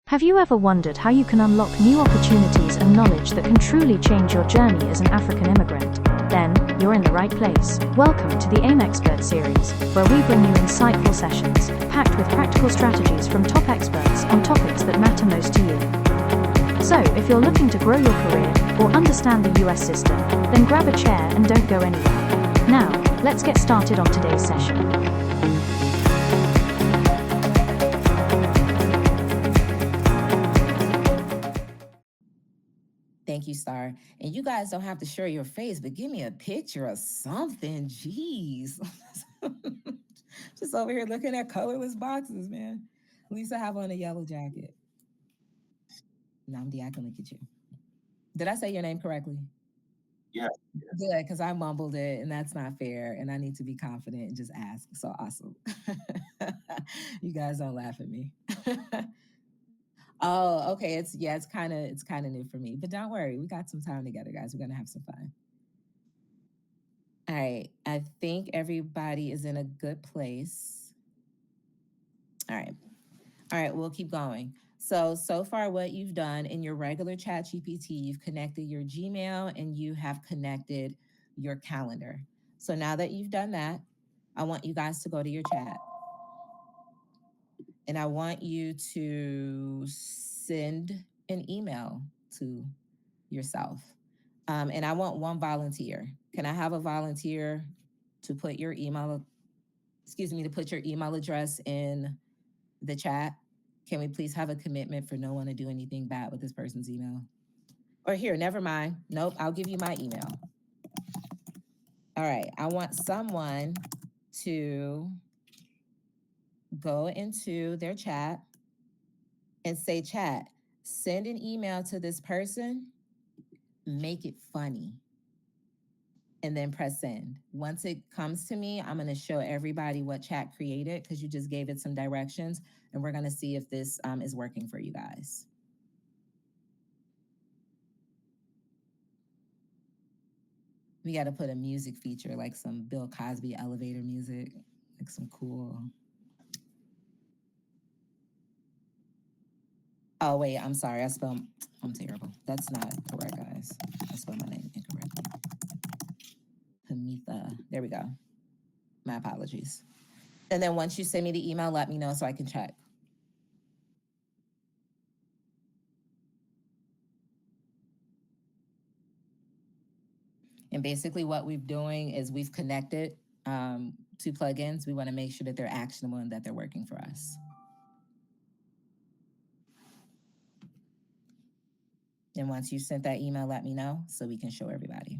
Have you ever wondered how you can unlock new opportunities and knowledge that can truly change your journey as an African immigrant? Then, you're in the right place. Welcome to the AIM Expert series, where we bring you insightful sessions, packed with practical strategies from top experts on topics that matter most to you. So, if you're looking to grow your career or understand the US system, then grab a chair and don't go anywhere. Now, let's get started on today's session. Thank you, Star. And you guys don't have to show your face, but give me a picture of something. Jeez. Just over here looking at colorless boxes, man. At least I have on a yellow jacket. Namdi, I can look at you. Did I say your name correctly? Yeah. Good, because I mumbled it, and that's not fair. And I need to be confident and just ask. So awesome. You guys don't laugh at me. Oh, okay. It's kind of new for me, but don't worry. We got some time together, guys. We're gonna have some fun. All right. I think everybody is in a good place. All right. We'll keep going. So far, what you've done in your regular ChatGPT, you've connected your Gmail and you have connected your calendar. So now that you've done that, I want you guys to go to your chat. And I want you to send an email to yourself. And I want one volunteer. Can I have a volunteer to put your email, to put your email address in the chat? Can we please have a commitment for no one to do anything bad with this person's email? Or here, never mind. Nope, I'll give you my email. All right, I want someone to go into their chat and say, chat, send an email to this person, make it funny, and then press send. Once it comes to me, I'm gonna show everybody what chat created because you just gave it some directions, and we're gonna see if this is working for you guys. We gotta put a music feature, like some Bill Cosby elevator music, like some cool. Oh wait, I'm sorry, I'm terrible. That's not correct, guys. I spelled my name incorrectly. Kimetha, there we go. My apologies. And then once you send me the email, let me know so I can check. And basically what we're doing is we've connected two plugins. We wanna make sure that they're actionable and that they're working for us. And once you sent that email, let me know so we can show everybody.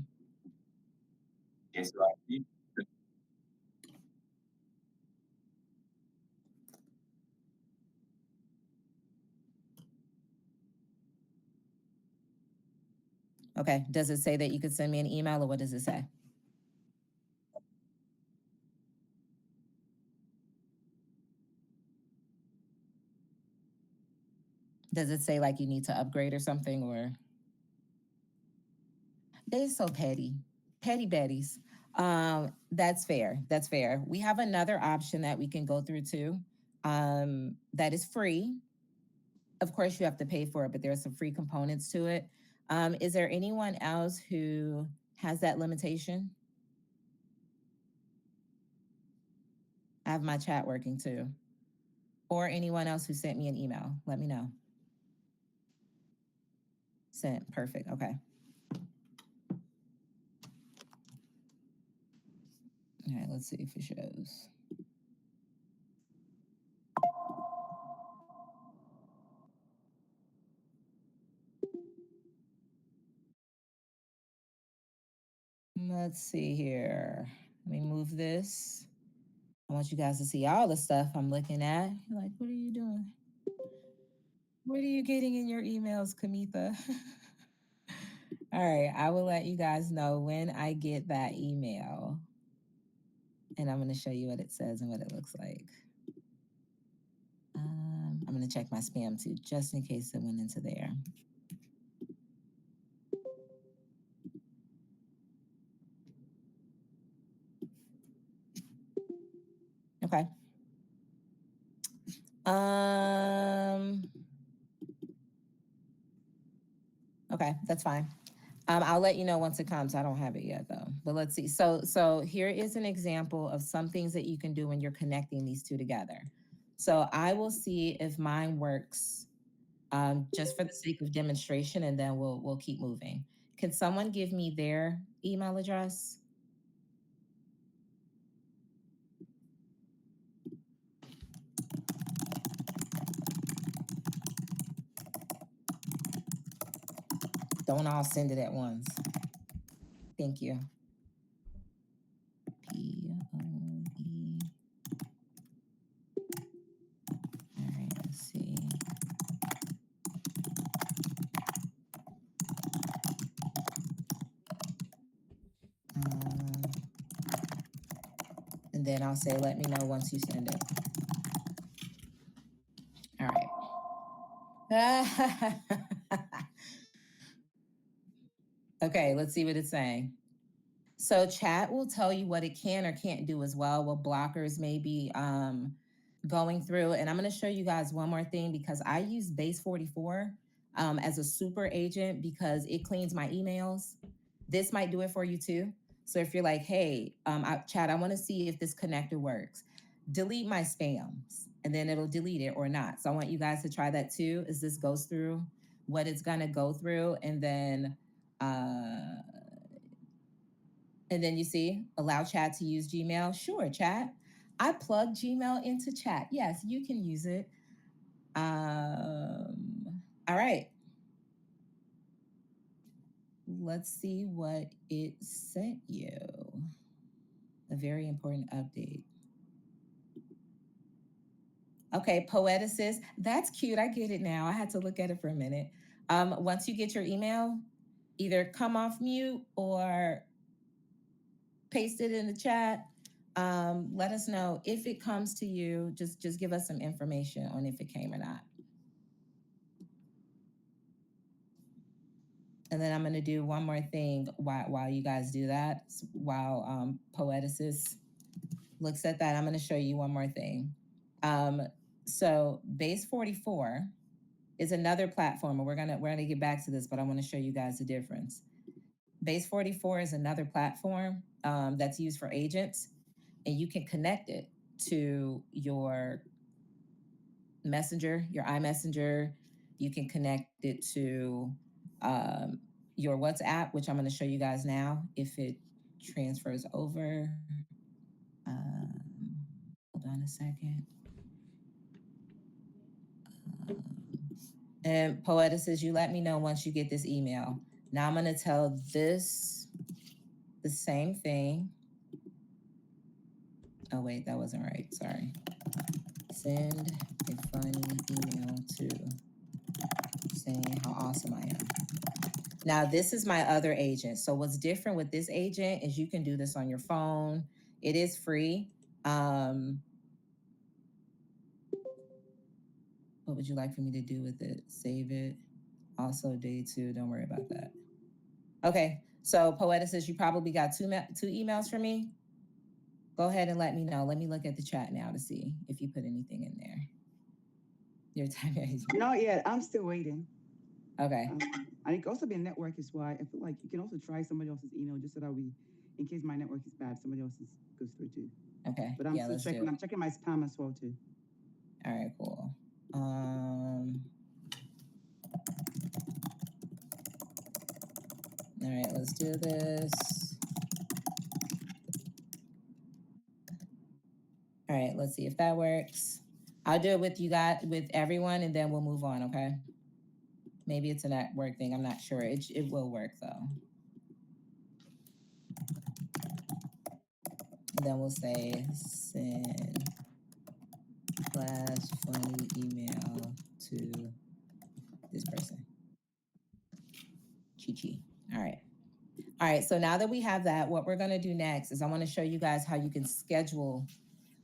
Yes, right. Okay, does it say that you could send me an email or what does it say? Does it say like you need to upgrade or something or? They're so petty, petty betties. That's fair. That's fair. We have another option that we can go through too. That is free. Of course, you have to pay for it, but there are some free components to it. Is there anyone else who has that limitation? I have my chat working too. Or anyone else who sent me an email, let me know. Sent, perfect, okay. All right, let's see if it shows. Let's see here. Let me move this. I want you guys to see all the stuff I'm looking at. You're like, what are you doing? What are you getting in your emails, Kimetha? All right, I will let you guys know when I get that email. And I'm going to show you what it says and what it looks like. I'm going to check my spam too, just in case it went into there. Okay. Okay, that's fine. I'll let you know once it comes. I don't have it yet though. But let's see. So here is an example of some things that you can do when you're connecting these two together. So I will see if mine works, just for the sake of demonstration, and then we'll keep moving. Can someone give me their email address? Don't all send it at once. Thank you. POE. All right, let's see. Um, and then I'll say, let me know once you send it. All right. Okay, let's see what it's saying. So chat will tell you what it can or can't do as well, what blockers may be going through. And I'm going to show you guys one more thing because I use Base 44 as a super agent because it cleans my emails. This might do it for you too. So if you're like, hey, chat, I want to see if this connector works, delete my spams, and then it'll delete it or not. So I want you guys to try that too, as this goes through what it's going to go through. Uh, and then you see, allow chat to use Gmail. Sure, chat. I plug Gmail into chat. Yes, you can use it. All right. Let's see what it sent you. A very important update. Okay, Poeticist. That's cute. I get it now. I had to look at it for a minute. Once you get your email, either come off mute or paste it in the chat. Let us know if it comes to you. Just give us some information on if it came or not. And then I'm going to do one more thing while you guys do that. While Poeticist looks at that, I'm going to show you one more thing. So Base 44 is another platform, and we're gonna get back to this, but I want to show you guys the difference. Base 44 is another platform that's used for agents, and you can connect it to your messenger, your iMessenger. You can connect it to um, your WhatsApp, which I'm going to show you guys now if it transfers over. Hold on a second. And Poeta says, you let me know once you get this email. Now I'm going to tell this the same thing. Oh, wait, that wasn't right. Sorry. Send a funny email to saying how awesome I am. Now, this is my other agent. So what's different with this agent is you can do this on your phone. It is free. What would you like for me to do with it? Save it. Also, day 2. Don't worry about that. Okay. So Poeta says you probably got two emails from me. Go ahead and let me know. Let me look at the chat now to see if you put anything in there. Your time agent. Not yet. I'm still waiting. Okay. And it can also be a network is why I feel like you can also try somebody else's email just so that in case my network is bad, somebody else's goes through too. Okay. But I'm still checking. I'm checking my spam as well too. All right, cool. All right, let's do this. All right, let's see if that works. I'll do it with you guys, with everyone, and then we'll move on, okay? Maybe it's a network thing. I'm not sure. It will work, though. And then we'll say, send class funny email to this person. Chi-Chi. All right. All right, so now that we have that, what we're going to do next is I want to show you guys how you can schedule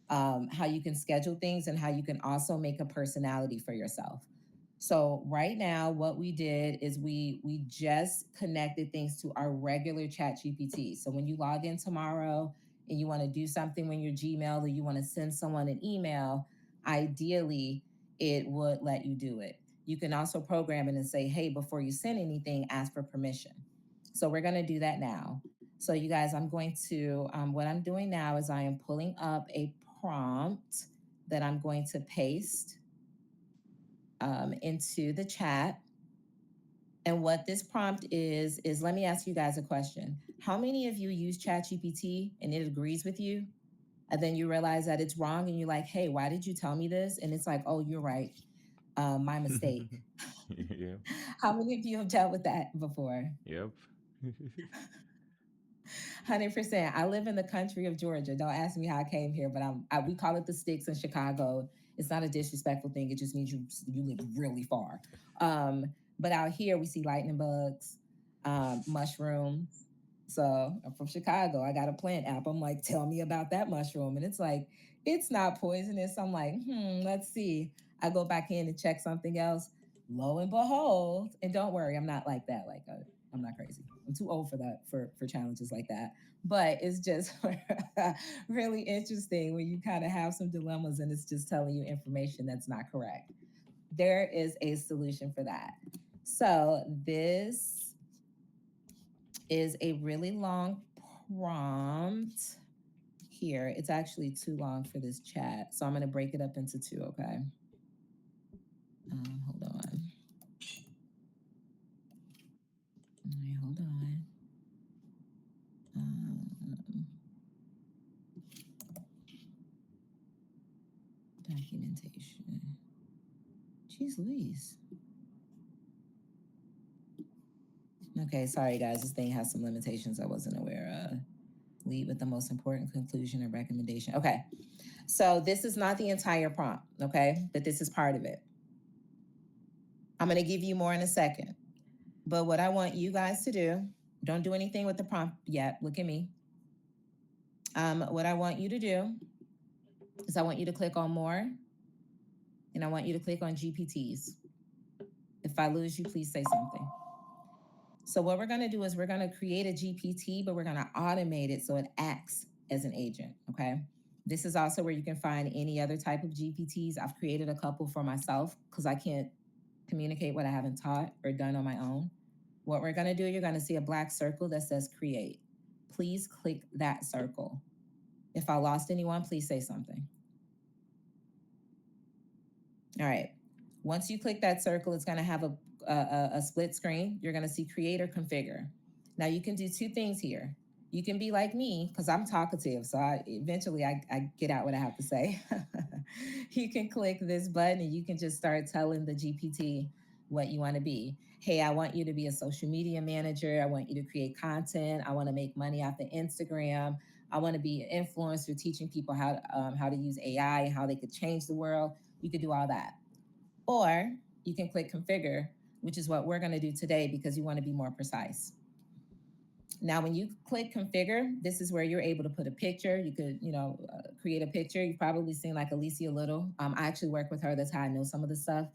things and how you can also make a personality for yourself. So right now, what we did is we just connected things to our regular chat GPT. So when you log in tomorrow and you want to do something when your Gmail or you want to send someone an email, ideally it would let you do it. You can also program it and say, hey, before you send anything, ask for permission. So we're going to do that now. So you guys, I'm going to, what I'm doing now is I am pulling up a prompt that I'm going to paste into the chat. And what this prompt is let me ask you guys a question. How many of you use ChatGPT and it agrees with you? And then you realize that it's wrong and you're like, hey, why did you tell me this? And it's like, oh, you're right. My mistake. Yep. How many of you have dealt with that before? Yep. 100%. I live in the country of Georgia. Don't ask me how I came here, but we call it the sticks in Chicago. It's not a disrespectful thing. It just means you live really far. But out here we see lightning bugs, mushrooms. So I'm from Chicago. I got a plant app. I'm like, tell me about that mushroom. And it's like, it's not poisonous. I'm like, let's see. I go back in and check something else. Lo and behold, and don't worry, I'm not like that. I'm not crazy. I'm too old for that, for challenges like that. But it's just really interesting when you kind of have some dilemmas and it's just telling you information that's not correct. There is a solution for that. So this is a really long prompt here. It's actually too long for this chat. So I'm going to break it up into two, okay? Hold on. All right, hold on. Documentation. Jeez Louise. Okay, sorry guys. This thing has some limitations I wasn't aware of. Lead with the most important conclusion or recommendation. Okay, so this is not the entire prompt, okay? But this is part of it. I'm going to give you more in a second. But what I want you guys to do, don't do anything with the prompt yet. Look at me. What I want you to do is I want you to click on more, and I want you to click on GPTs. If I lose you, please say something. So what we're going to do is we're going to create a GPT, but we're going to automate it so it acts as an agent, okay? This is also where you can find any other type of GPTs. I've created a couple for myself because I can't communicate what I haven't taught or done on my own. What we're going to do, you're going to see a black circle that says create. Please click that circle. If I lost anyone, please say something. All right. Once you click that circle, it's going to have a split screen. You're going to see create or configure. Now you can do two things here. You can be like me because I'm talkative. So eventually I get out what I have to say. You can click this button and you can just start telling the GPT what you want to be. Hey, I want you to be a social media manager. I want you to create content. I want to make money off of Instagram. I want to be an influencer teaching people how to use AI and how they could change the world. You could do all that. Or you can click configure, which is what we're going to do today because you want to be more precise. Now, when you click configure, this is where you're able to put a picture. You could, create a picture. You've probably seen like Alicia Little. I actually work with her. That's how I know some of the stuff.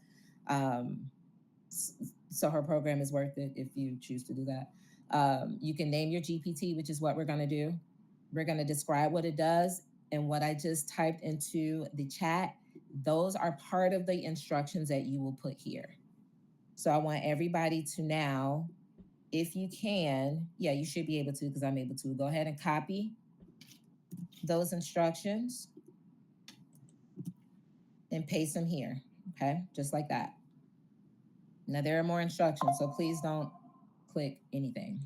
So her program is worth it if you choose to do that. You can name your GPT, which is what we're going to do. We're going to describe what it does. And what I just typed into the chat, those are part of the instructions that you will put here. So I want everybody to now, if you can, yeah, you should be able to because I'm able to. Go ahead and copy those instructions and paste them here, okay? Just like that. Now there are more instructions, so please don't click anything.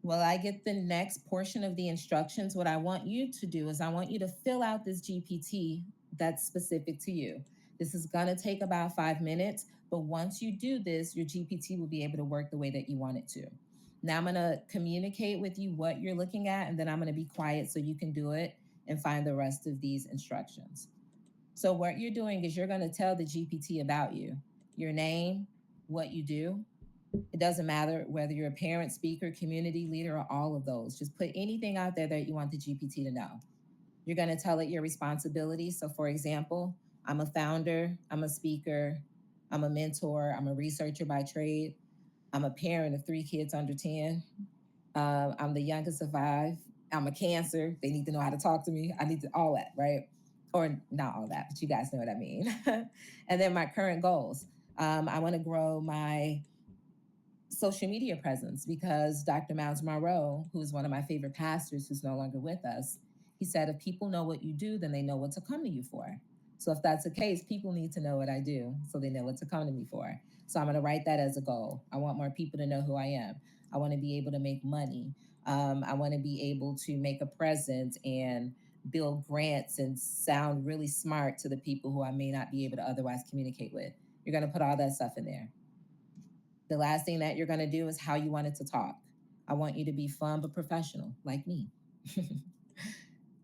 Well, I get the next portion of the instructions. What I want you to do is I want you to fill out this GPT that's specific to you. This is going to take about 5 minutes, but once you do this, your GPT will be able to work the way that you want it to. Now I'm going to communicate with you what you're looking at, and then I'm going to be quiet so you can do it and find the rest of these instructions. So what you're doing is you're going to tell the GPT about you, your name, what you do. It doesn't matter whether you're a parent, speaker, community leader, or all of those. Just put anything out there that you want the GPT to know. You're going to tell it your responsibilities. So for example, I'm a founder, I'm a speaker, I'm a mentor, I'm a researcher by trade, I'm a parent of 3 kids under 10, I'm the youngest of 5, I'm a Cancer, they need to know how to talk to me, I need to, all that, right? Or not all that, but you guys know what I mean. And then my current goals. I want to grow my social media presence because Dr. Miles Monroe, who's one of my favorite pastors who's no longer with us, he said, if people know what you do, then they know what to come to you for. So if that's the case, people need to know what I do so they know what to come to me for. So I'm going to write that as a goal. I want more people to know who I am. I want to be able to make money. I want to be able to make a presence and build grants and sound really smart to the people who I may not be able to otherwise communicate with. You're going to put all that stuff in there. The last thing that you're going to do is how you want it to talk. I want you to be fun but professional, like me.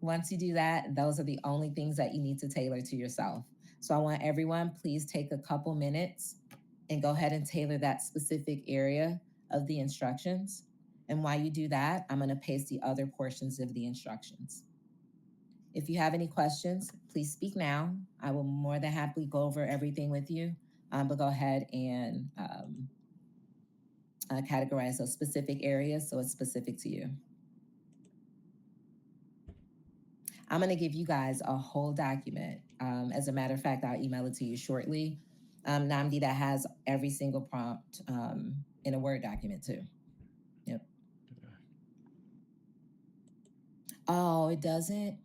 Once you do that, those are the only things that you need to tailor to yourself. So I want everyone, please take a couple minutes and go ahead and tailor that specific area of the instructions. And while you do that, I'm going to paste the other portions of the instructions. If you have any questions, please speak now. I will more than happily go over everything with you. But go ahead and categorize those specific areas so it's specific to you. I'm going to give you guys a whole document. As a matter of fact, I'll email it to you shortly. Namdi, that has every single prompt in a Word document too. Yep. Oh, it doesn't?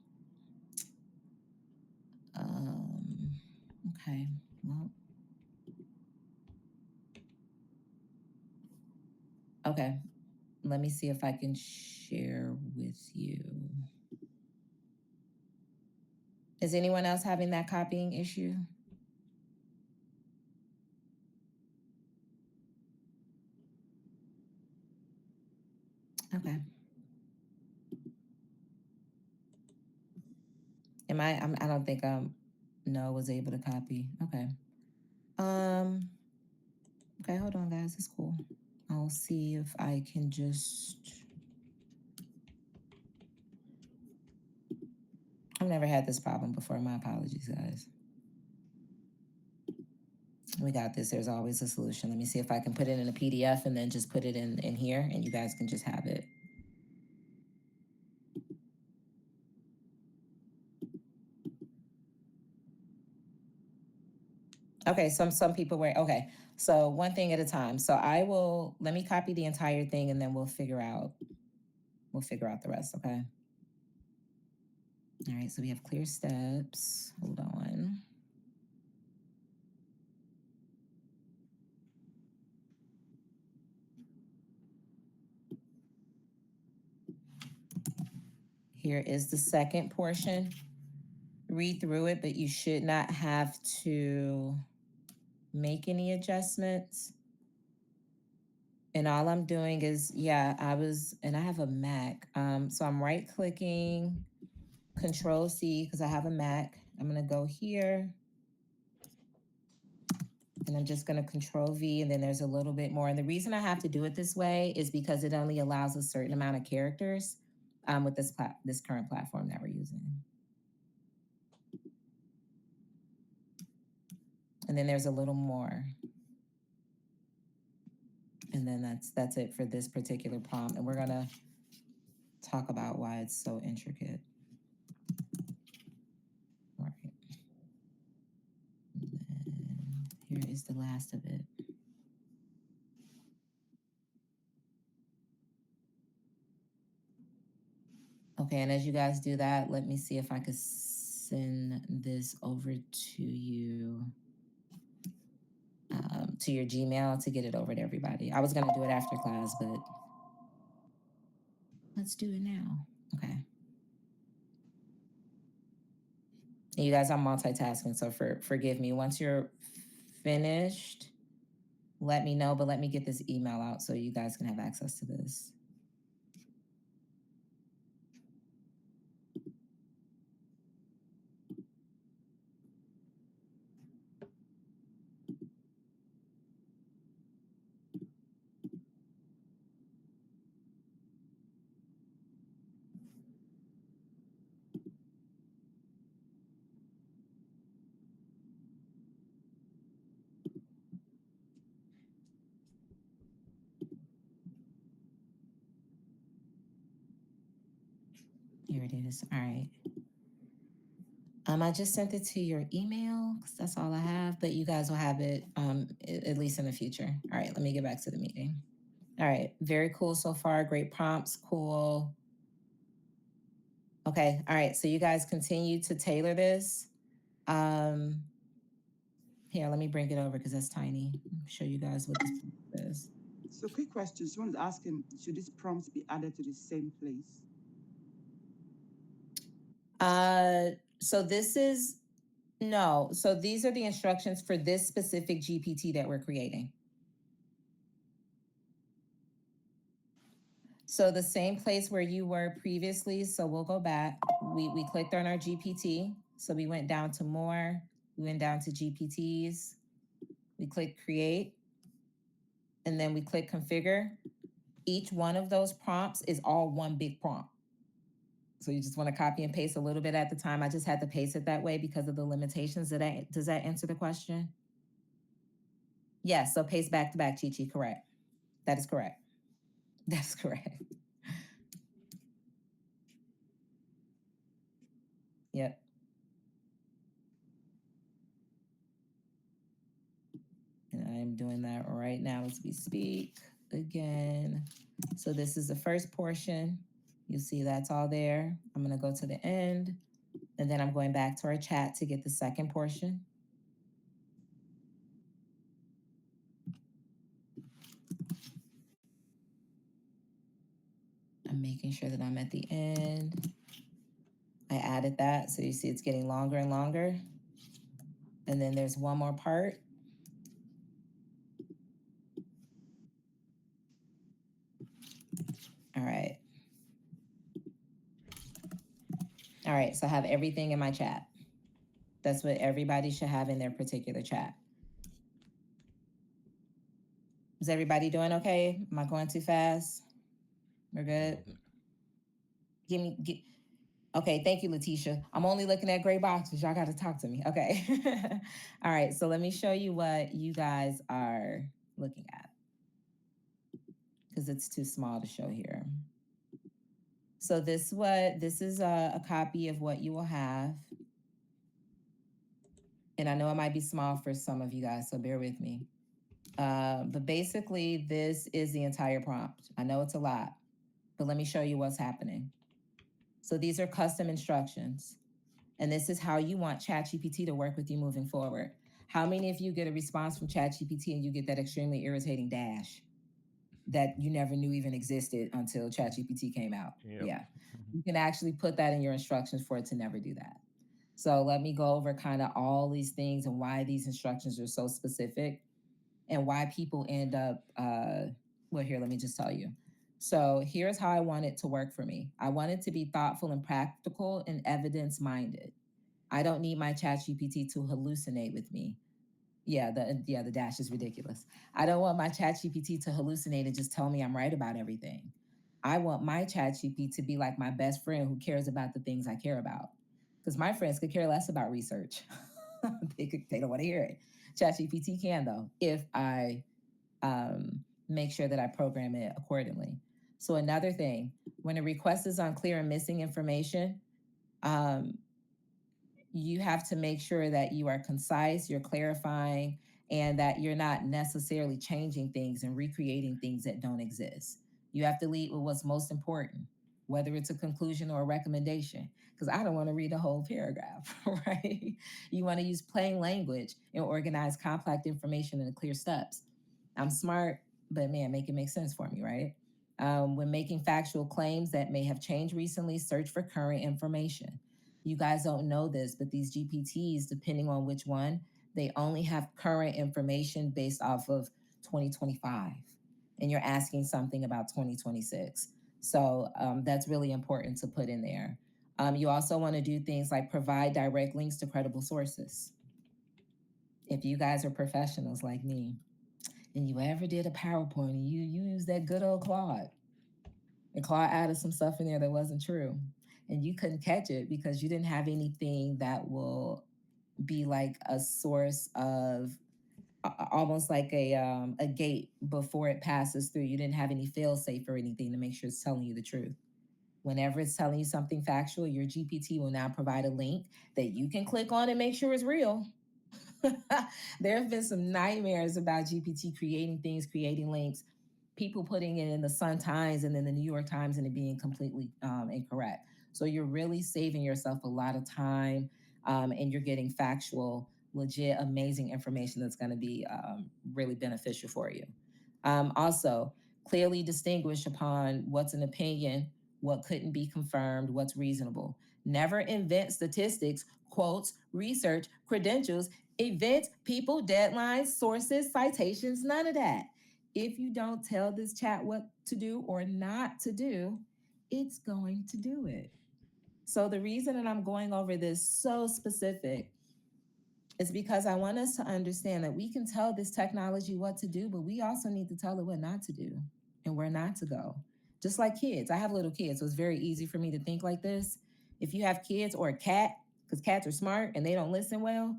Okay. Well. Okay. Let me see if I can share with you. Is anyone else having that copying issue? Okay. I don't think no was able to copy. Okay. Okay, hold on, guys. It's cool. I'll see if I can just. I've never had this problem before. My apologies, guys. We got this. There's always a solution. Let me see if I can put it in a PDF and then just put it in here, and you guys can just have it. Okay, some people were okay. So one thing at a time. So let me copy the entire thing, and then we'll figure out the rest. Okay. All right. So we have clear steps. Hold on. Here is the second portion. Read through it, but you should not have to make any adjustments. And all I'm doing is, and I have a Mac. So I'm right clicking, Control C, because I have a Mac. I'm going to go here. And I'm just going to Control V, and then there's a little bit more. And the reason I have to do it this way is because it only allows a certain amount of characters with this current platform that we're using. And then there's a little more. And then that's it for this particular prompt. And we're going to talk about why it's so intricate. All right. And then here is the last of it. Okay, and as you guys do that, let me see if I could send this over to you, to your Gmail to get it over to everybody. I was going to do it after class, but let's do it now. Okay. And you guys, I'm multitasking, so forgive me. Once you're finished, let me know, but let me get this email out so you guys can have access to this. Here it is. All right. I just sent it to your email because that's all I have, but you guys will have it at least in the future. All right, let me get back to the meeting. All right, very cool so far. Great prompts, cool. Okay, all right, so you guys continue to tailor this. Here, let me bring it over because that's tiny. Show you guys what this is. So, quick question. Someone's asking, should these prompts be added to the same place? So this is no. So these are the instructions for this specific GPT that we're creating. So the same place where you were previously. So we'll go back. We clicked on our GPT. So we went down to more. We went down to GPTs. We click create. And then we click configure. Each one of those prompts is all one big prompt. So you just want to copy and paste a little bit at the time. I just had to paste it that way because of the limitations. Does that answer the question? Yes, so paste back to back, Chi-Chi, correct. That is correct. That's correct. Yep. And I am doing that right now as we speak again. So this is the first portion. You see that's all there. I'm going to go to the end, and then I'm going back to our chat to get the second portion. I'm making sure that I'm at the end. I added that, so you see it's getting longer and longer. And then there's one more part. All right. All right, so I have everything in my chat. That's what everybody should have in their particular chat. Is everybody doing okay? Am I going too fast? We're good? Okay, thank you, Letitia. I'm only looking at gray boxes. Y'all got to talk to me. Okay. All right, so let me show you what you guys are looking at because it's too small to show here. So this is a copy of what you will have. And I know it might be small for some of you guys, so bear with me. But basically, this is the entire prompt. I know it's a lot, but let me show you what's happening. So these are custom instructions. And this is how you want ChatGPT to work with you moving forward. How many of you get a response from ChatGPT and you get that extremely irritating dash that you never knew even existed until ChatGPT came out? Yep. Yeah. You can actually put that in your instructions for it to never do that. So let me go over kind of all these things and why these instructions are so specific and why people end up, well, here, let me just tell you. So here's how I want it to work for me. I want it to be thoughtful and practical and evidence-minded. I don't need my ChatGPT to hallucinate with me. Yeah, the dash is ridiculous. I don't want my ChatGPT to hallucinate and just tell me I'm right about everything. I want my ChatGPT to be like my best friend who cares about the things I care about. Because my friends could care less about research. They don't want to hear it. ChatGPT can though, if I make sure that I program it accordingly. So another thing, when a request is unclear and missing information, you have to make sure that you are concise, you're clarifying, and that you're not necessarily changing things and recreating things that don't exist. You have to lead with what's most important, whether it's a conclusion or a recommendation, because I don't want to read a whole paragraph, right? You want to use plain language and organize complex information into clear steps. I'm smart, but man, make it make sense for me, right? When making factual claims that may have changed recently, search for current information. You guys don't know this, but these GPTs, depending on which one, they only have current information based off of 2025. And you're asking something about 2026. So that's really important to put in there. You also want to do things like provide direct links to credible sources. If you guys are professionals like me, and you ever did a PowerPoint and you used that good old Claude, and Claude added some stuff in there that wasn't true, and you couldn't catch it because you didn't have anything that will be like a source of almost like a gate before it passes through. You didn't have any fail safe or anything to make sure it's telling you the truth. Whenever it's telling you something factual, your GPT will now provide a link that you can click on and make sure it's real. There have been some nightmares about GPT creating things, creating links, people putting it in the Sun Times and then the New York Times and it being completely incorrect. So you're really saving yourself a lot of time, and you're getting factual, legit, amazing information that's going to be really beneficial for you. Also, clearly distinguish upon what's an opinion, what couldn't be confirmed, what's reasonable. Never invent statistics, quotes, research, credentials, events, people, deadlines, sources, citations, none of that. If you don't tell this chat what to do or not to do, it's going to do it. So the reason that I'm going over this so specific is because I want us to understand that we can tell this technology what to do, but we also need to tell it what not to do and where not to go. Just like kids. I have little kids, so it's very easy for me to think like this. If you have kids or a cat, because cats are smart and they don't listen well,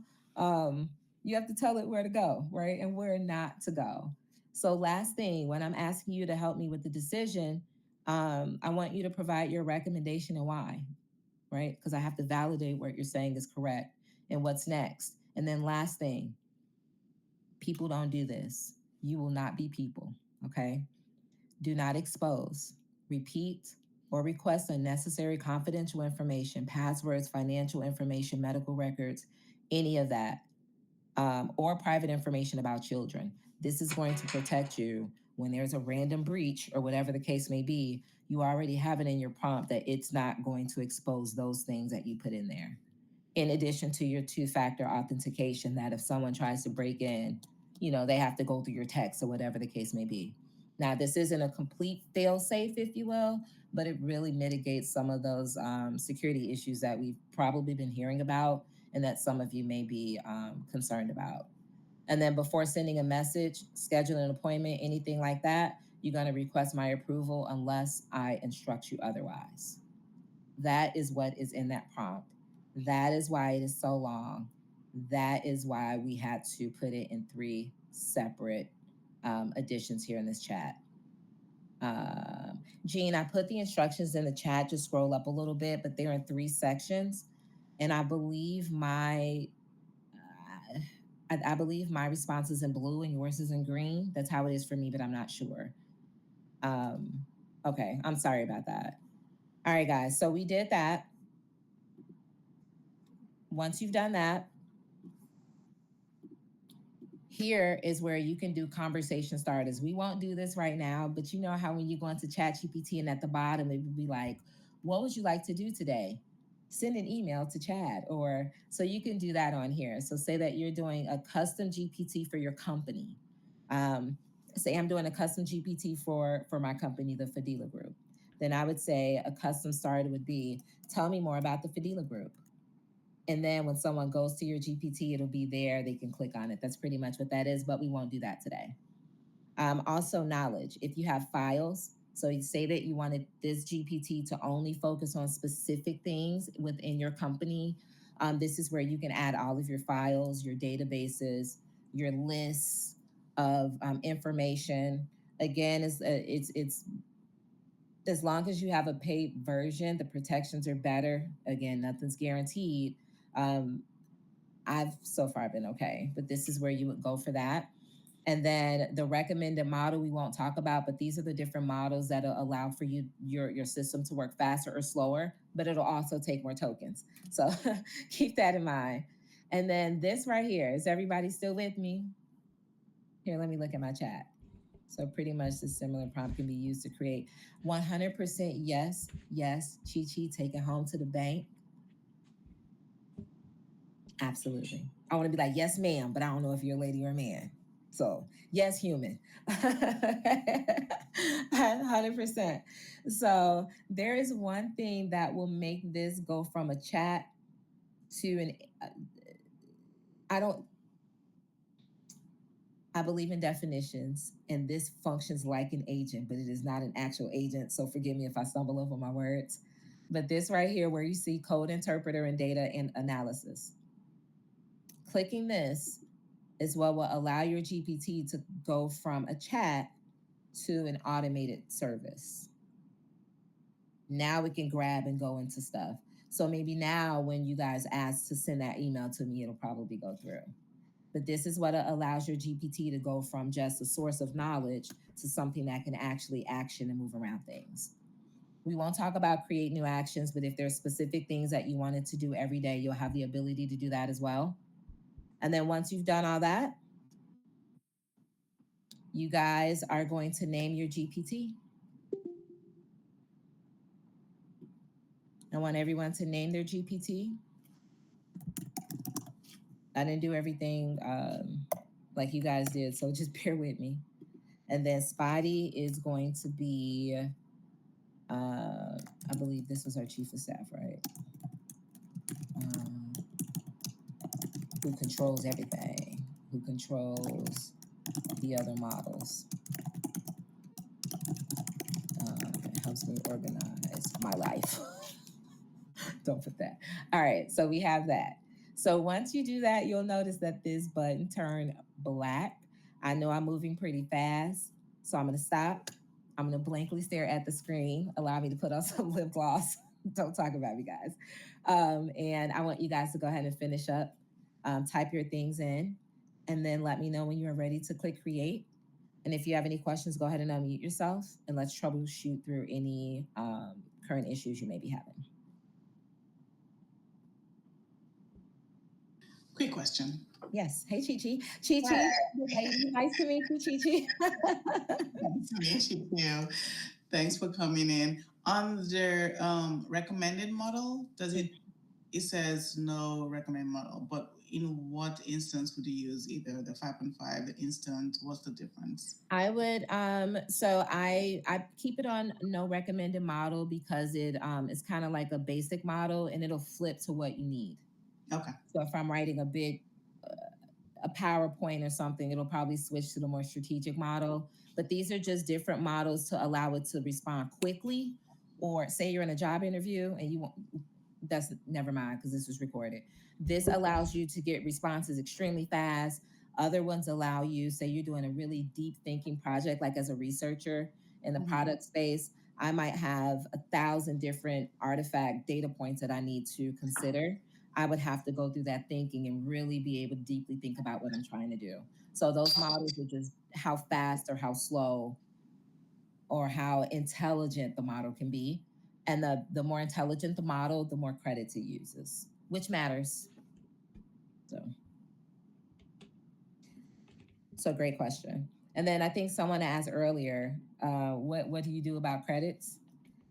you have to tell it where to go, right? And where not to go. So, last thing, when I'm asking you to help me with the decision, I want you to provide your recommendation and why, right? Because I have to validate what you're saying is correct and what's next. And then last thing, people don't do this. You will not be people, okay? Do not expose, repeat, or request unnecessary confidential information, passwords, financial information, medical records, any of that, or private information about children. This is going to protect you when there's a random breach or whatever the case may be. You already have it in your prompt that it's not going to expose those things that you put in there. In addition to your two-factor authentication, that if someone tries to break in, they have to go through your text or whatever the case may be. Now, this isn't a complete fail-safe, if you will, but it really mitigates some of those security issues that we've probably been hearing about and that some of you may be concerned about. And then before sending a message, schedule an appointment, anything like that, you're going to request my approval unless I instruct you otherwise. That is what is in that prompt. That is why it is so long. That is why we had to put it in 3 separate editions here in this chat. Jean, I put the instructions in the chat. Just scroll up a little bit, but they're in 3 sections. And I believe my response is in blue and yours is in green. That's how it is for me, but I'm not sure. Okay, I'm sorry about that. All right, guys. So we did that. Once you've done that, here is where you can do conversation starters. We won't do this right now, but you know how when you go into ChatGPT and at the bottom it would be like, what would you like to do today? Send an email to Chad, or so you can do that on here. So say that you're doing a custom GPT for your company. Say I'm doing a custom GPT for my company, the Fadila Group. Then I would say a custom starter would be, tell me more about the Fadila Group. And then when someone goes to your GPT, it'll be there. They can click on it. That's pretty much what that is, but we won't do that today. Also, knowledge. If you have files, so you say that you wanted this GPT to only focus on specific things within your company, this is where you can add all of your files, your databases, your lists of information. Again, it's as long as you have a paid version, the protections are better. Again, nothing's guaranteed. I've so far been okay, but this is where you would go for that. And then the recommended model we won't talk about, but these are the different models that'll allow for your system to work faster or slower, but it'll also take more tokens. So keep that in mind. And then this right here, is everybody still with me? Here, let me look at my chat. So pretty much the similar prompt can be used to create 100% yes, yes, Chi-Chi, take it home to the bank. Absolutely. I want to be like, yes, ma'am, but I don't know if you're a lady or a man. So, yes, human. 100%. So, there is one thing that will make this go from a chat to an. I believe in definitions, and this functions like an agent, but it is not an actual agent. So, forgive me if I stumble over my words. But this right here, where you see code interpreter and data and analysis, clicking this is what will allow your GPT to go from a chat to an automated service. Now we can grab and go into stuff. So maybe now when you guys ask to send that email to me, it'll probably go through. But this is what allows your GPT to go from just a source of knowledge to something that can actually action and move around things. We won't talk about create new actions, but if there's specific things that you wanted to do every day, you'll have the ability to do that as well. And then once you've done all that, you guys are going to name your GPT. I want everyone to name their GPT. I didn't do everything like you guys did, so just bear with me. And then Spotty is going to be, I believe this was our chief of staff, right? Who controls everything, who controls the other models. It helps me organize my life. Don't put that. All right, so we have that. So once you do that, you'll notice that this button turned black. I know I'm moving pretty fast, so I'm going to stop. I'm going to blankly stare at the screen. Allow me to put on some lip gloss. Don't talk about me, guys. And I want you guys to go ahead and finish up. Type your things in, and then let me know when you are ready to click create. And if you have any questions, go ahead and unmute yourself, and let's troubleshoot through any current issues you may be having. Quick question. Yes. Hey, Chi-Chi. Chi-Chi. Hey, nice to meet you, Chi-Chi. Nice to meet you too. Thanks for coming in. On the recommended model, it says no recommended model, but in what instance would you use either the 5.5, the instant? What's the difference? I would so I keep it on no recommended model because it is kind of like a basic model and it'll flip to what you need. Okay. So if I'm writing a PowerPoint or something, it'll probably switch to the more strategic model. But these are just different models to allow it to respond quickly. Or say you're in a job interview and you want, that's never mind because this was recorded. This allows you to get responses extremely fast. Other ones allow you, say you're doing a really deep thinking project, like as a researcher in the product space, I might have 1,000 different artifact data points that I need to consider. I would have to go through that thinking and really be able to deeply think about what I'm trying to do. So those models are just how fast or how slow or how intelligent the model can be. And the more intelligent the model, the more credits it uses, which matters. So great question. And then I think someone asked earlier, what do you do about credits?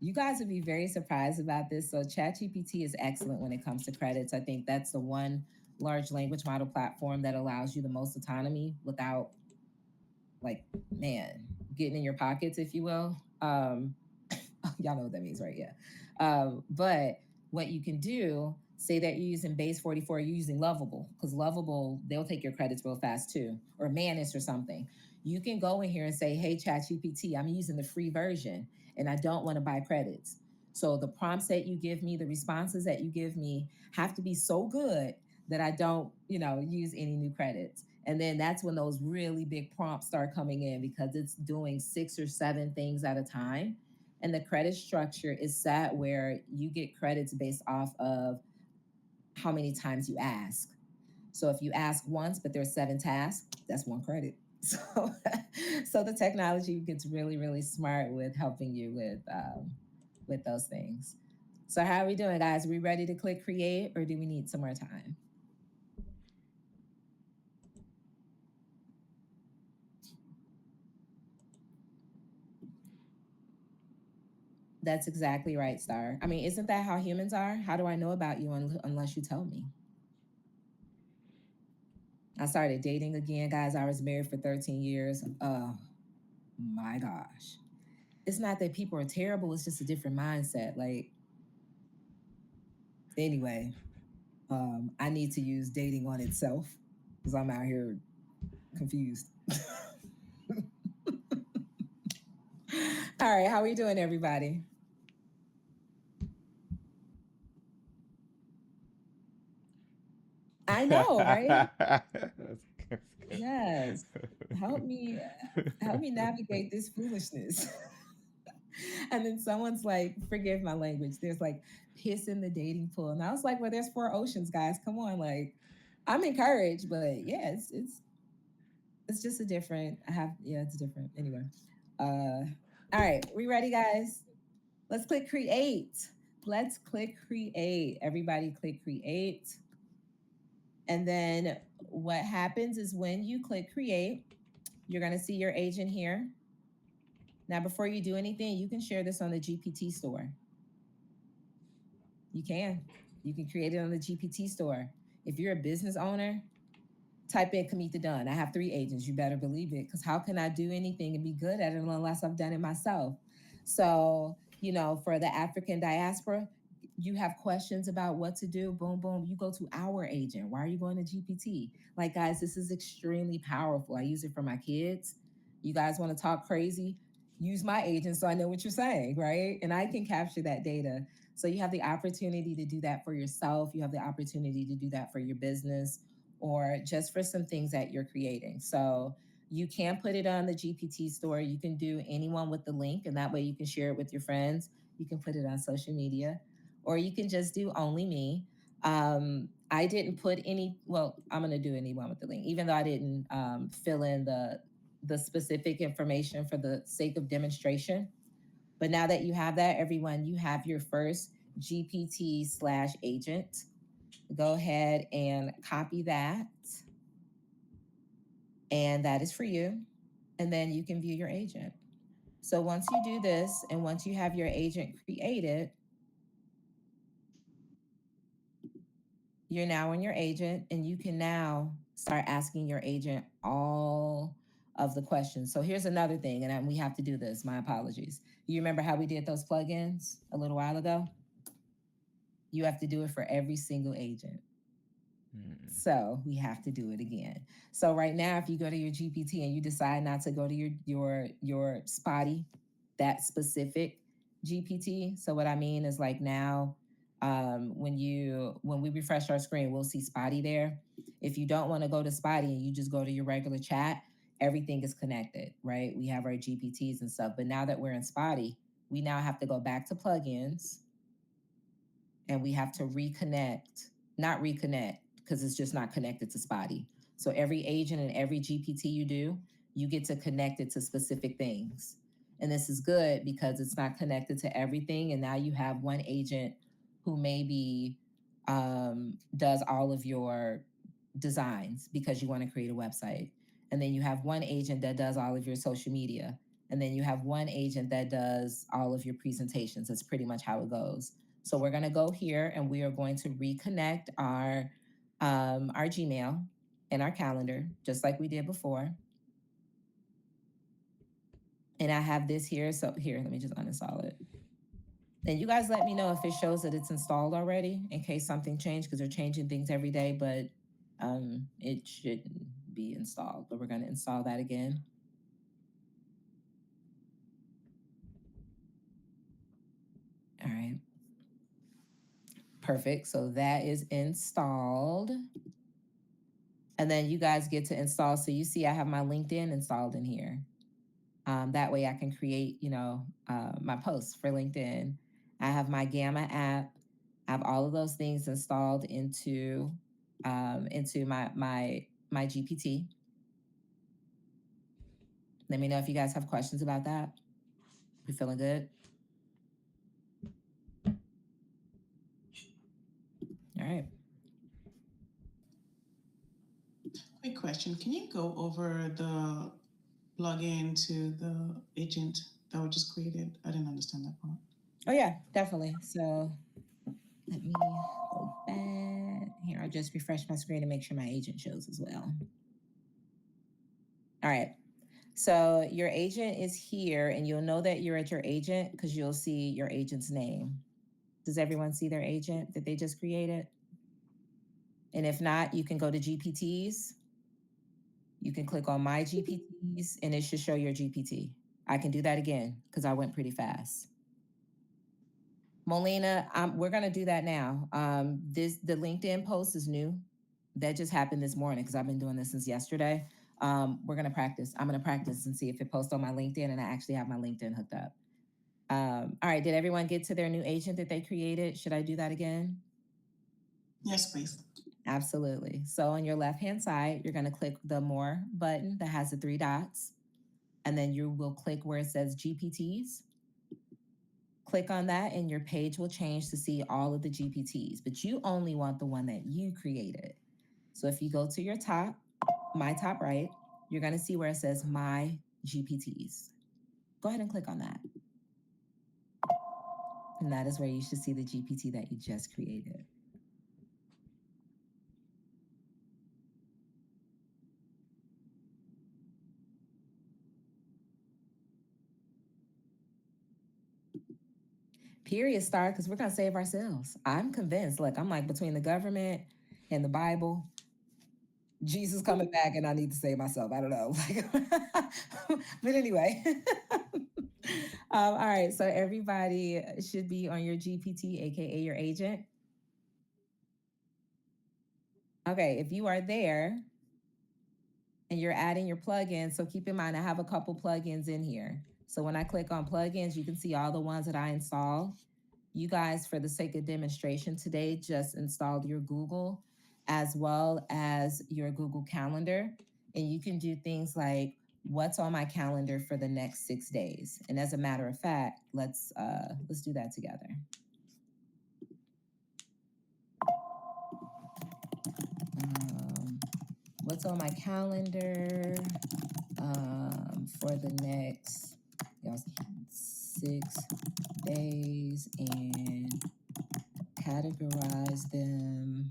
You guys would be very surprised about this. So ChatGPT is excellent when it comes to credits. I think that's the one large language model platform that allows you the most autonomy without, like, man, getting in your pockets, if you will. Y'all know what that means, right? Yeah. But what you can do, say that you're using base 44, you're using Lovable, because Lovable, they'll take your credits real fast too, or Manus or something. You can go in here and say, hey, ChatGPT, I'm using the free version and I don't want to buy credits. So the prompts that you give me, the responses that you give me have to be so good that I don't, use any new credits. And then that's when those really big prompts start coming in because it's doing 6 or 7 things at a time. And the credit structure is set where you get credits based off of how many times you ask. So if you ask once, but there's 7 tasks, that's 1 credit. So the technology gets really, really smart with helping you with those things. So how are we doing, guys? Are we ready to click create, or do we need some more time? That's exactly right, Star. I mean, isn't that how humans are? How do I know about you unless you tell me? I started dating again, guys. I was married for 13 years. Oh my gosh. It's not that people are terrible, it's just a different mindset. Like, anyway, I need to use dating on itself because I'm out here confused. All right, how are we doing, everybody? I know, right? Yes. Help me navigate this foolishness. And then someone's like, forgive my language, there's like piss in the dating pool. And I was like, well, there's four oceans, guys. Come on. Like, I'm encouraged, but yeah, it's just a different, I have, yeah, it's different. Anyway. All right, we ready, guys? Let's click create. Let's click create. Everybody click create. And then what happens is when you click create, you're going to see your agent here. Now, before you do anything, you can share this on the GPT store. You can. You can create it on the GPT store. If you're a business owner, type in Kimetha Dunn. I have 3 agents. You better believe it. Because how can I do anything and be good at it unless I've done it myself? So, for the African diaspora, you have questions about what to do. Boom, boom. You go to our agent. Why are you going to GPT? Like, guys, this is extremely powerful. I use it for my kids. You guys want to talk crazy? Use my agent so I know what you're saying, right? And I can capture that data. So you have the opportunity to do that for yourself. You have the opportunity to do that for your business or just for some things that you're creating. So you can put it on the GPT store. You can do anyone with the link, and that way you can share it with your friends. You can put it on social media, or you can just do only me. I didn't put any, well, I'm going to do anyone with the link, even though I didn't fill in the specific information for the sake of demonstration. But now that you have that, everyone, you have your first GPT/agent. Go ahead and copy that. And that is for you. And then you can view your agent. So once you do this and once you have your agent created, you're now in your agent and you can now start asking your agent all of the questions. So here's another thing, and we have to do this. My apologies. You remember how we did those plugins a little while ago? You have to do it for every single agent. So we have to do it again. So right now, if you go to your GPT and you decide not to go to your spotty, that specific GPT. So what I mean is like now, when we refresh our screen, we'll see spotty there. If you don't want to go to spotty and you just go to your regular chat, everything is connected, right? We have our GPTs and stuff. But now that we're in spotty, we now have to go back to plugins and we have to not reconnect because it's just not connected to spotty. So every agent and every GPT you do, you get to connect it to specific things. And this is good because it's not connected to everything. And now you have one agent who maybe does all of your designs because you want to create a website. And then you have one agent that does all of your social media. And then you have one agent that does all of your presentations. That's pretty much how it goes. So we're going to go here and we are going to reconnect our Gmail and our calendar, just like we did before. And I have this here. So here, let me just uninstall it. And you guys let me know if it shows that it's installed already in case something changed, because they're changing things every day, but it shouldn't be installed. But we're going to install that again. All right. Perfect. So that is installed. And then you guys get to install. So you see I have my LinkedIn installed in here. That way I can create, my posts for LinkedIn. I have my Gamma app. I have all of those things installed into my GPT. Let me know if you guys have questions about that. You feeling good? All right. Quick question. Can you go over the plugin to the agent that we just created? I didn't understand that part. Oh, yeah, definitely. So let me go back. Here, I'll just refresh my screen to make sure my agent shows as well. All right. So your agent is here, and you'll know that you're at your agent because you'll see your agent's name. Does everyone see their agent that they just created? And if not, you can go to GPTs. You can click on My GPTs, and it should show your GPT. I can do that again because I went pretty fast. Molina, we're going to do that now. The LinkedIn post is new. That just happened this morning because I've been doing this since yesterday. We're going to practice. I'm going to practice and see if it posts on my LinkedIn and I actually have my LinkedIn hooked up. All right, did everyone get to their new agent that they created? Should I do that again? Yes, please. Absolutely. So on your left-hand side, you're going to click the More button that has the three dots, and then you will click where it says GPTs. Click on that, and your page will change to see all of the GPTs, but you only want the one that you created. So if you go to your top, my top right, you're going to see where it says My GPTs. Go ahead and click on that. And that is where you should see the GPT that you just created. Period star, because we're going to save ourselves. I'm convinced. Look, I'm like between the government and the Bible, Jesus coming back, and I need to save myself. I don't know. But anyway. All right. So everybody should be on your GPT, aka your agent. Okay. If you are there and you're adding your plugins, so keep in mind I have a couple plugins in here. So when I click on plugins, you can see all the ones that I install. You guys, for the sake of demonstration today, just installed your Google as well as your Google Calendar. And you can do things like what's on my calendar for the next 6 days. And as a matter of fact, let's do that together. What's on my calendar for the next 6 days, and categorize them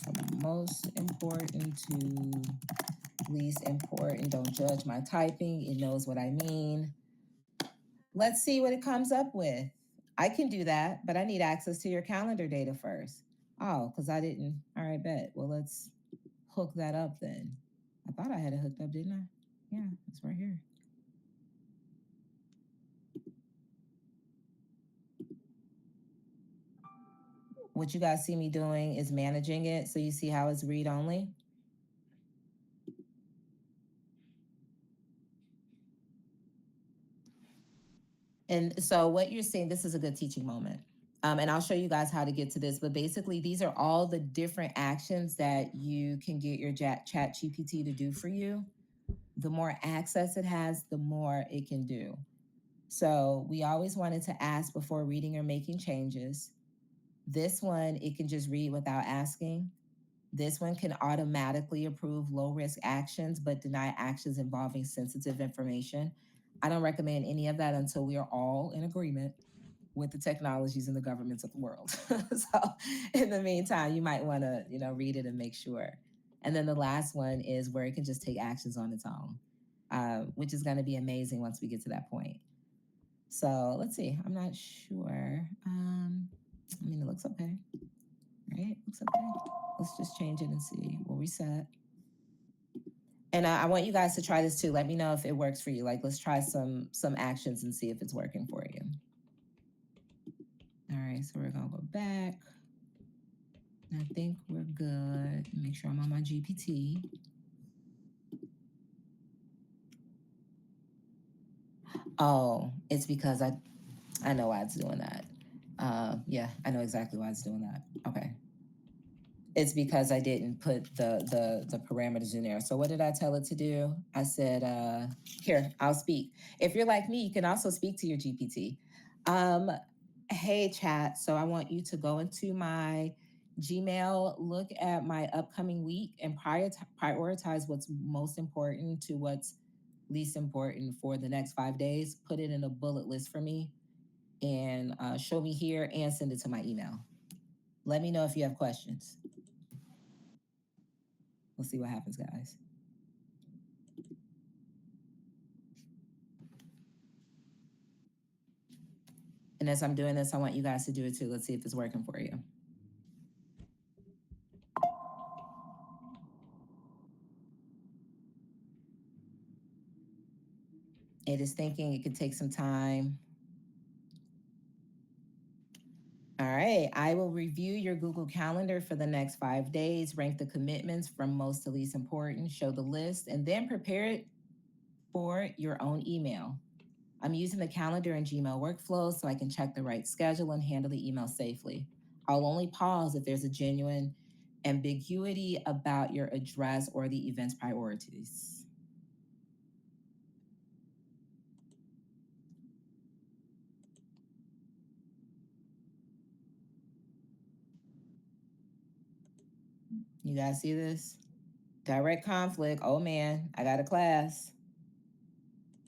from most important to least important. Don't judge my typing. It knows what I mean. Let's see what it comes up with. I can do that, but I need access to your calendar data first. Oh, because I didn't. All right, bet. Well, let's hook that up then. I thought I had it hooked up, didn't I? Yeah, it's right here. What you guys see me doing is managing it. So you see how it's read only. And so what you're seeing, this is a good teaching moment. And I'll show you guys how to get to this. But basically, these are all the different actions that you can get your ChatGPT to do for you. The more access it has, the more it can do. So we always wanted to ask before reading or making changes. This one, it can just read without asking. This one can automatically approve low-risk actions, but deny actions involving sensitive information. I don't recommend any of that until we are all in agreement with the technologies and the governments of the world. So in the meantime, you might want to, read it and make sure. And then the last one is where it can just take actions on its own, which is going to be amazing once we get to that point. So let's see. I'm not sure. It looks okay. Right? Looks okay. Let's just change it and see. We'll reset. And I want you guys to try this too. Let me know if it works for you. Like, let's try some actions and see if it's working for you. All right, so we're gonna go back. I think we're good. Make sure I'm on my GPT. Oh, it's because I know why it's doing that. Yeah, I know exactly why it's doing that. Okay. It's because I didn't put the parameters in there. So what did I tell it to do? I said, here, I'll speak. If you're like me, you can also speak to your GPT. Hey, chat. So I want you to go into my Gmail, look at my upcoming week, and prioritize what's most important to what's least important for the next 5 days. Put it in a bullet list for me and show me here and send it to my email. Let me know if you have questions. We'll see what happens, guys. And as I'm doing this, I want you guys to do it too. Let's see if it's working for you. It is thinking. It could take some time. All right, I will review your Google Calendar for the next 5 days, rank the commitments from most to least important, show the list, and then prepare it for your own email. I'm using the calendar and Gmail workflow so I can check the right schedule and handle the email safely. I'll only pause if there's a genuine ambiguity about your address or the event's priorities. You guys see this? Direct conflict. Oh man, I got a class.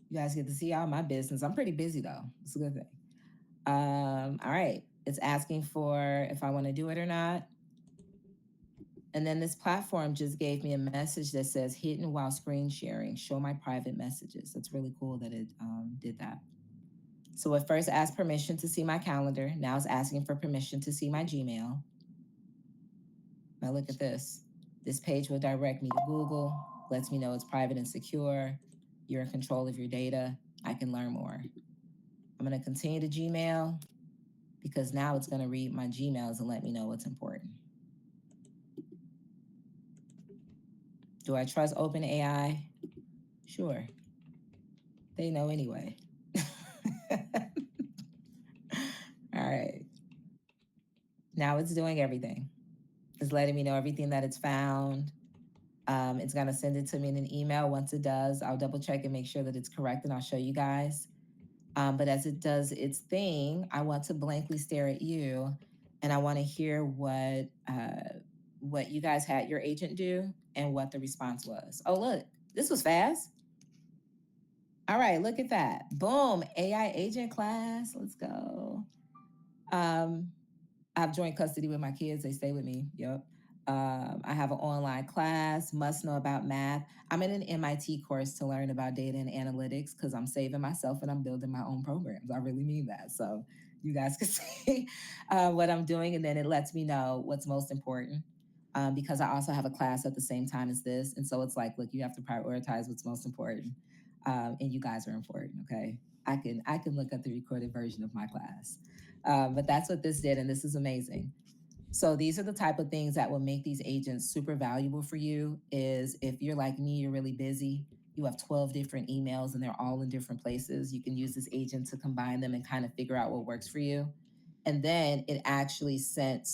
You guys get to see all my business. I'm pretty busy though. It's a good thing. All right. It's asking for if I want to do it or not. And then this platform just gave me a message that says hidden while screen sharing, show my private messages. That's really cool that it did that. So it first asked permission to see my calendar. Now it's asking for permission to see my Gmail. Now look at this. This page will direct me to Google, lets me know it's private and secure. You're in control of your data. I can learn more. I'm going to continue to Gmail because now it's going to read my Gmails and let me know what's important. Do I trust OpenAI? Sure. They know anyway. All right. Now it's doing everything. It's letting me know everything that it's found. It's going to send it to me in an email. Once it does, I'll double check and make sure that it's correct and I'll show you guys. But as it does its thing, I want to blankly stare at you and I want to hear what you guys had your agent do and what the response was. Oh, look, this was fast. All right, look at that. Boom, AI agent class. Let's go. I've joint custody with my kids. They stay with me. Yep. I have an online class, must know about math. I'm in an MIT course to learn about data and analytics because I'm saving myself and I'm building my own programs. I really mean that. So you guys can see what I'm doing. And then it lets me know what's most important because I also have a class at the same time as this. And so it's like, look, you have to prioritize what's most important. And you guys are important, okay? I can look at the recorded version of my class. But that's what this did, and this is amazing. So these are the type of things that will make these agents super valuable for you is if you're like me, you're really busy, you have 12 different emails and they're all in different places, you can use this agent to combine them and kind of figure out what works for you. And then it actually sent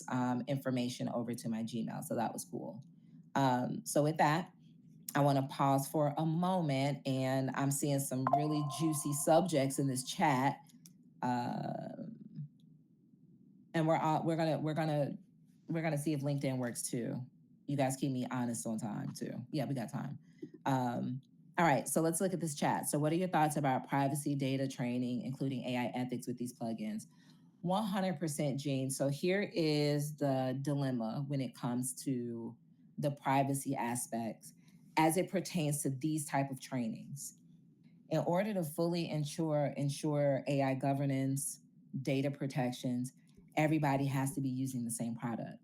information over to my Gmail. So that was cool. So with that, I want to pause for a moment and I'm seeing some really juicy subjects in this chat. And we're gonna see if LinkedIn works too. You guys keep me honest on time too. Yeah, we got time. All right, so let's look at this chat. So what are your thoughts about privacy data training, including AI ethics with these plugins? 100% Gene. So here is the dilemma when it comes to the privacy aspects as it pertains to these type of trainings. In order to fully ensure AI governance, data protections, everybody has to be using the same product.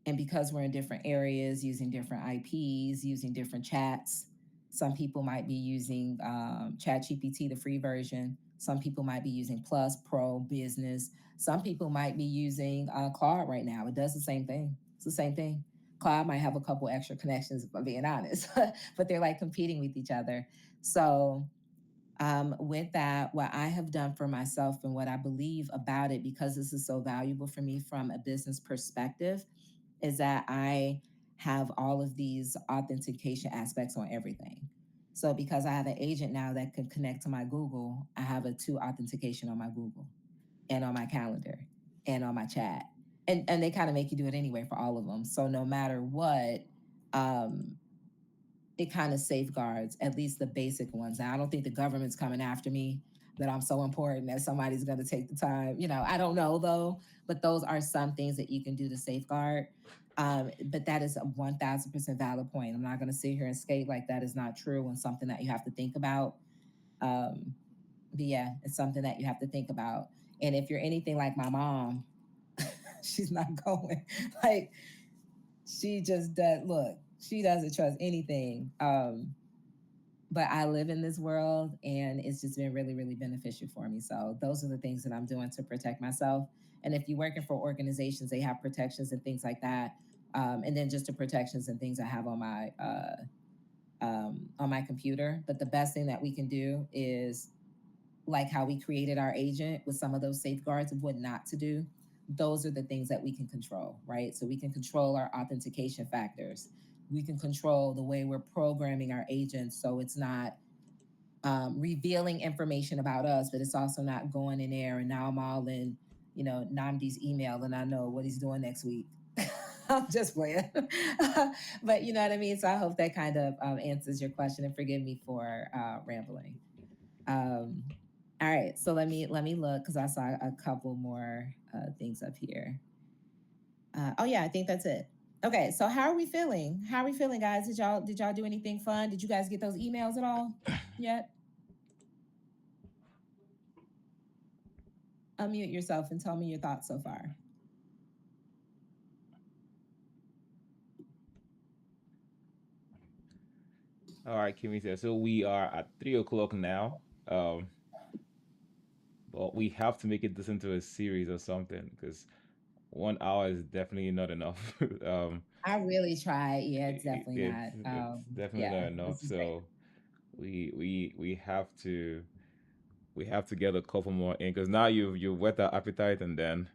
And because we're in different areas, using different IPs, using different chats, some people might be using ChatGPT, the free version. Some people might be using Plus, Pro, Business. Some people might be using Claude right now. It does the same thing. It's the same thing. Claude might have a couple extra connections, if I'm being honest, but they're like competing with each other. So with that, what I have done for myself and what I believe about it, because this is so valuable for me from a business perspective, is that I have all of these authentication aspects on everything. So because I have an agent now that can connect to my Google, I have a 2 authentication on my Google and on my calendar and on my chat. And they kind of make you do it anyway for all of them. So no matter what, it kind of safeguards at least the basic ones. Now, I don't think the government's coming after me, that I'm so important that somebody's going to take the time. I don't know though, but those are some things that you can do to safeguard. But that is a 1000% valid point. I'm not going to sit here and skate like that is not true and something that you have to think about. But yeah, it's something that you have to think about. And if you're anything like my mom, she's not going. Like, she just does, look, she doesn't trust anything. But I live in this world and it's just been really, really beneficial for me. So those are the things that I'm doing to protect myself. And if you're working for organizations, they have protections and things like that. And then just the protections and things I have on my computer. But the best thing that we can do is like how we created our agent with some of those safeguards of what not to do, those are the things that we can control, right? So we can control our authentication factors. We can control the way we're programming our agents so it's not revealing information about us, but it's also not going in there. And now I'm all in, Namdi's email and I know what he's doing next week. I'm just playing. But you know what I mean? So I hope that kind of answers your question and forgive me for rambling. Um, all right, so let me look because I saw a couple more things up here. Oh yeah, I think that's it. Okay, so how are we feeling? How are we feeling, guys? Did y'all do anything fun? Did you guys get those emails at all yet? Unmute yourself and tell me your thoughts so far. All right, Kimetha. So we are at 3 o'clock now. Um, but we have to make it this into a series or something because 1 hour is definitely not enough. I really tried. Yeah, it's it, definitely it's not. it's definitely Yeah, not enough. this is great. So we have to get a couple more in because now you've whet our appetite and then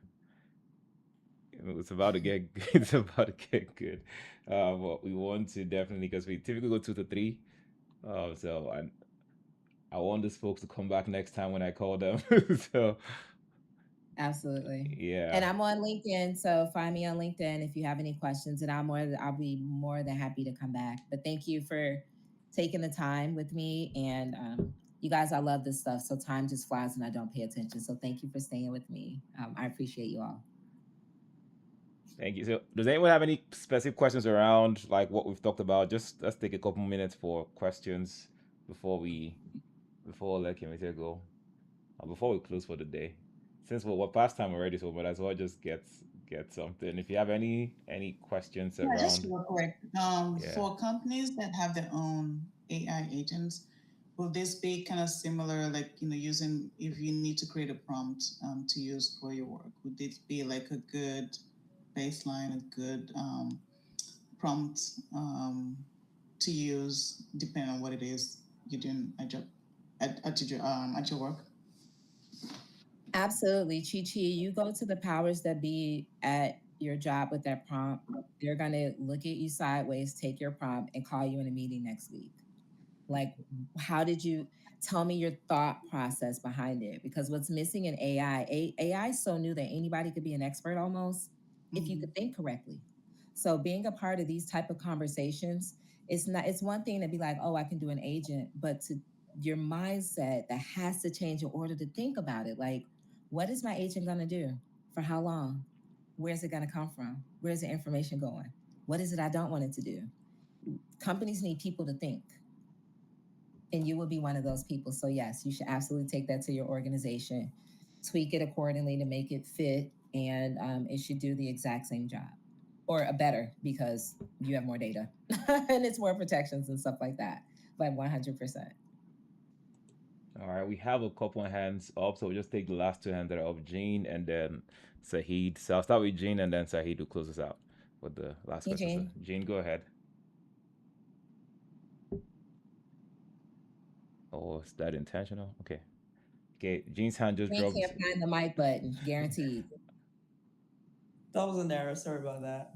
it's about to get it's about to get good. But we want to definitely because we typically go 2 to 3. So I want these folks to come back next time when I call them. So Absolutely. yeah, And I'm on LinkedIn, so find me on LinkedIn if you have any questions, and I'll be more than happy to come back. But thank you for taking the time with me, and you guys, I love this stuff. So time just flies and I don't pay attention. So thank you for staying with me. I appreciate you all. thank you. So does anyone have any specific questions around like what we've talked about? Just let's take a couple minutes for questions before before we let Kimite go. Before we close for the day. Since we're past time already, so we might as well just get something. If you have any questions Yeah, just around, real quick. yeah. For companies that have their own AI agents, will this be kind of similar, like using if you need to create a prompt to use for your work? Would this be like a good baseline, a good prompt to use, depending on what it is you're doing at your at your work? Absolutely, Chi Chi. You go to the powers that be at your job with that prompt. They're gonna look at you sideways, take your prompt, and call you in a meeting next week. Like, how did you tell me your thought process behind it? Because what's missing in AI is so new that anybody could be an expert almost if you could think correctly. So being a part of these type of conversations, it's one thing to be like, oh, I can do an agent, but to your mindset that has to change in order to think about it. Like, what is my agent gonna do? For how long? Where's it gonna come from? Where's the information going? What is it I don't want it to do? Companies need people to think, and you will be one of those people. So yes, you should absolutely take that to your organization, tweak it accordingly to make it fit, and it should do the exact same job or a better because you have more data and it's more protections and stuff like that. But 100%. All right, we have a couple of hands up, so we'll just take the last two hands that are up, Jean and then Sahid. So I'll start with Jean and then Sahid will close us out with the last question. So Eugene, Jean, go ahead. Oh, is that intentional? Okay. Okay, Jean's hand just Jean dropped. can't find the mic button, guaranteed. That was an error. Sorry about that.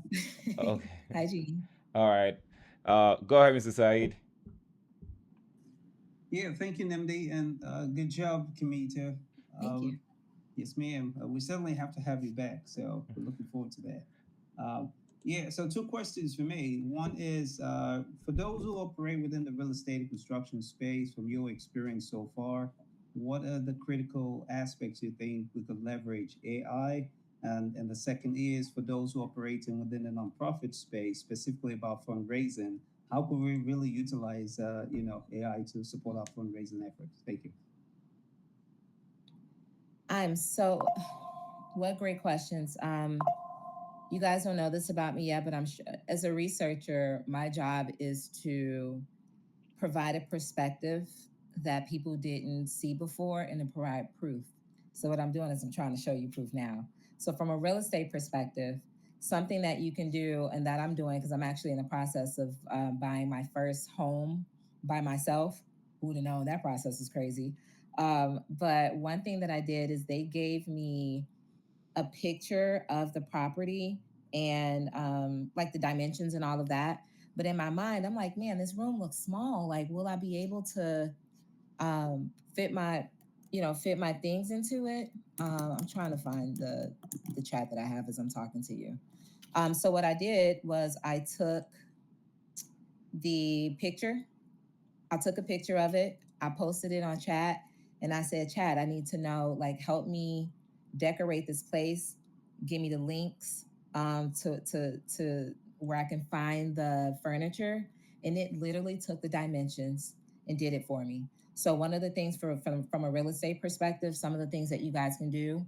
Okay. Hi, Jean. All right. Go ahead, Mr. Said. Yeah, thank you, Nimdi, and good job, Kamita. Thank you. Yes, ma'am. We certainly have to have you back, so we're looking forward to that. Yeah, so two questions for me. One is for those who operate within the real estate and construction space, from your experience so far, what are the critical aspects you think we could leverage AI? And the second is for those who operate within the nonprofit space, specifically about fundraising, how can we really utilize AI to support our fundraising efforts? Thank you. I'm so, what great questions. You guys don't know this about me yet, but I'm sure as a researcher, my job is to provide a perspective that people didn't see before and to provide proof. So what I'm doing is I'm trying to show you proof now. So from a real estate perspective, something that you can do and that I'm doing because I'm actually in the process of buying my first home by myself. Who'd have known that process is crazy? But one thing that I did is they gave me a picture of the property and like the dimensions and all of that. But in my mind, I'm like, man, this room looks small. Like, will I be able to fit my, fit my things into it? I'm trying to find the chat that I have as I'm talking to you. So what I did was the picture I took a picture of it. I posted it on chat and I said, Chat, I need to know, like, help me decorate this place. Give me the links to where I can find the furniture. And it literally took the dimensions and did it for me. So one of the things from a real estate perspective, some of the things that you guys can do,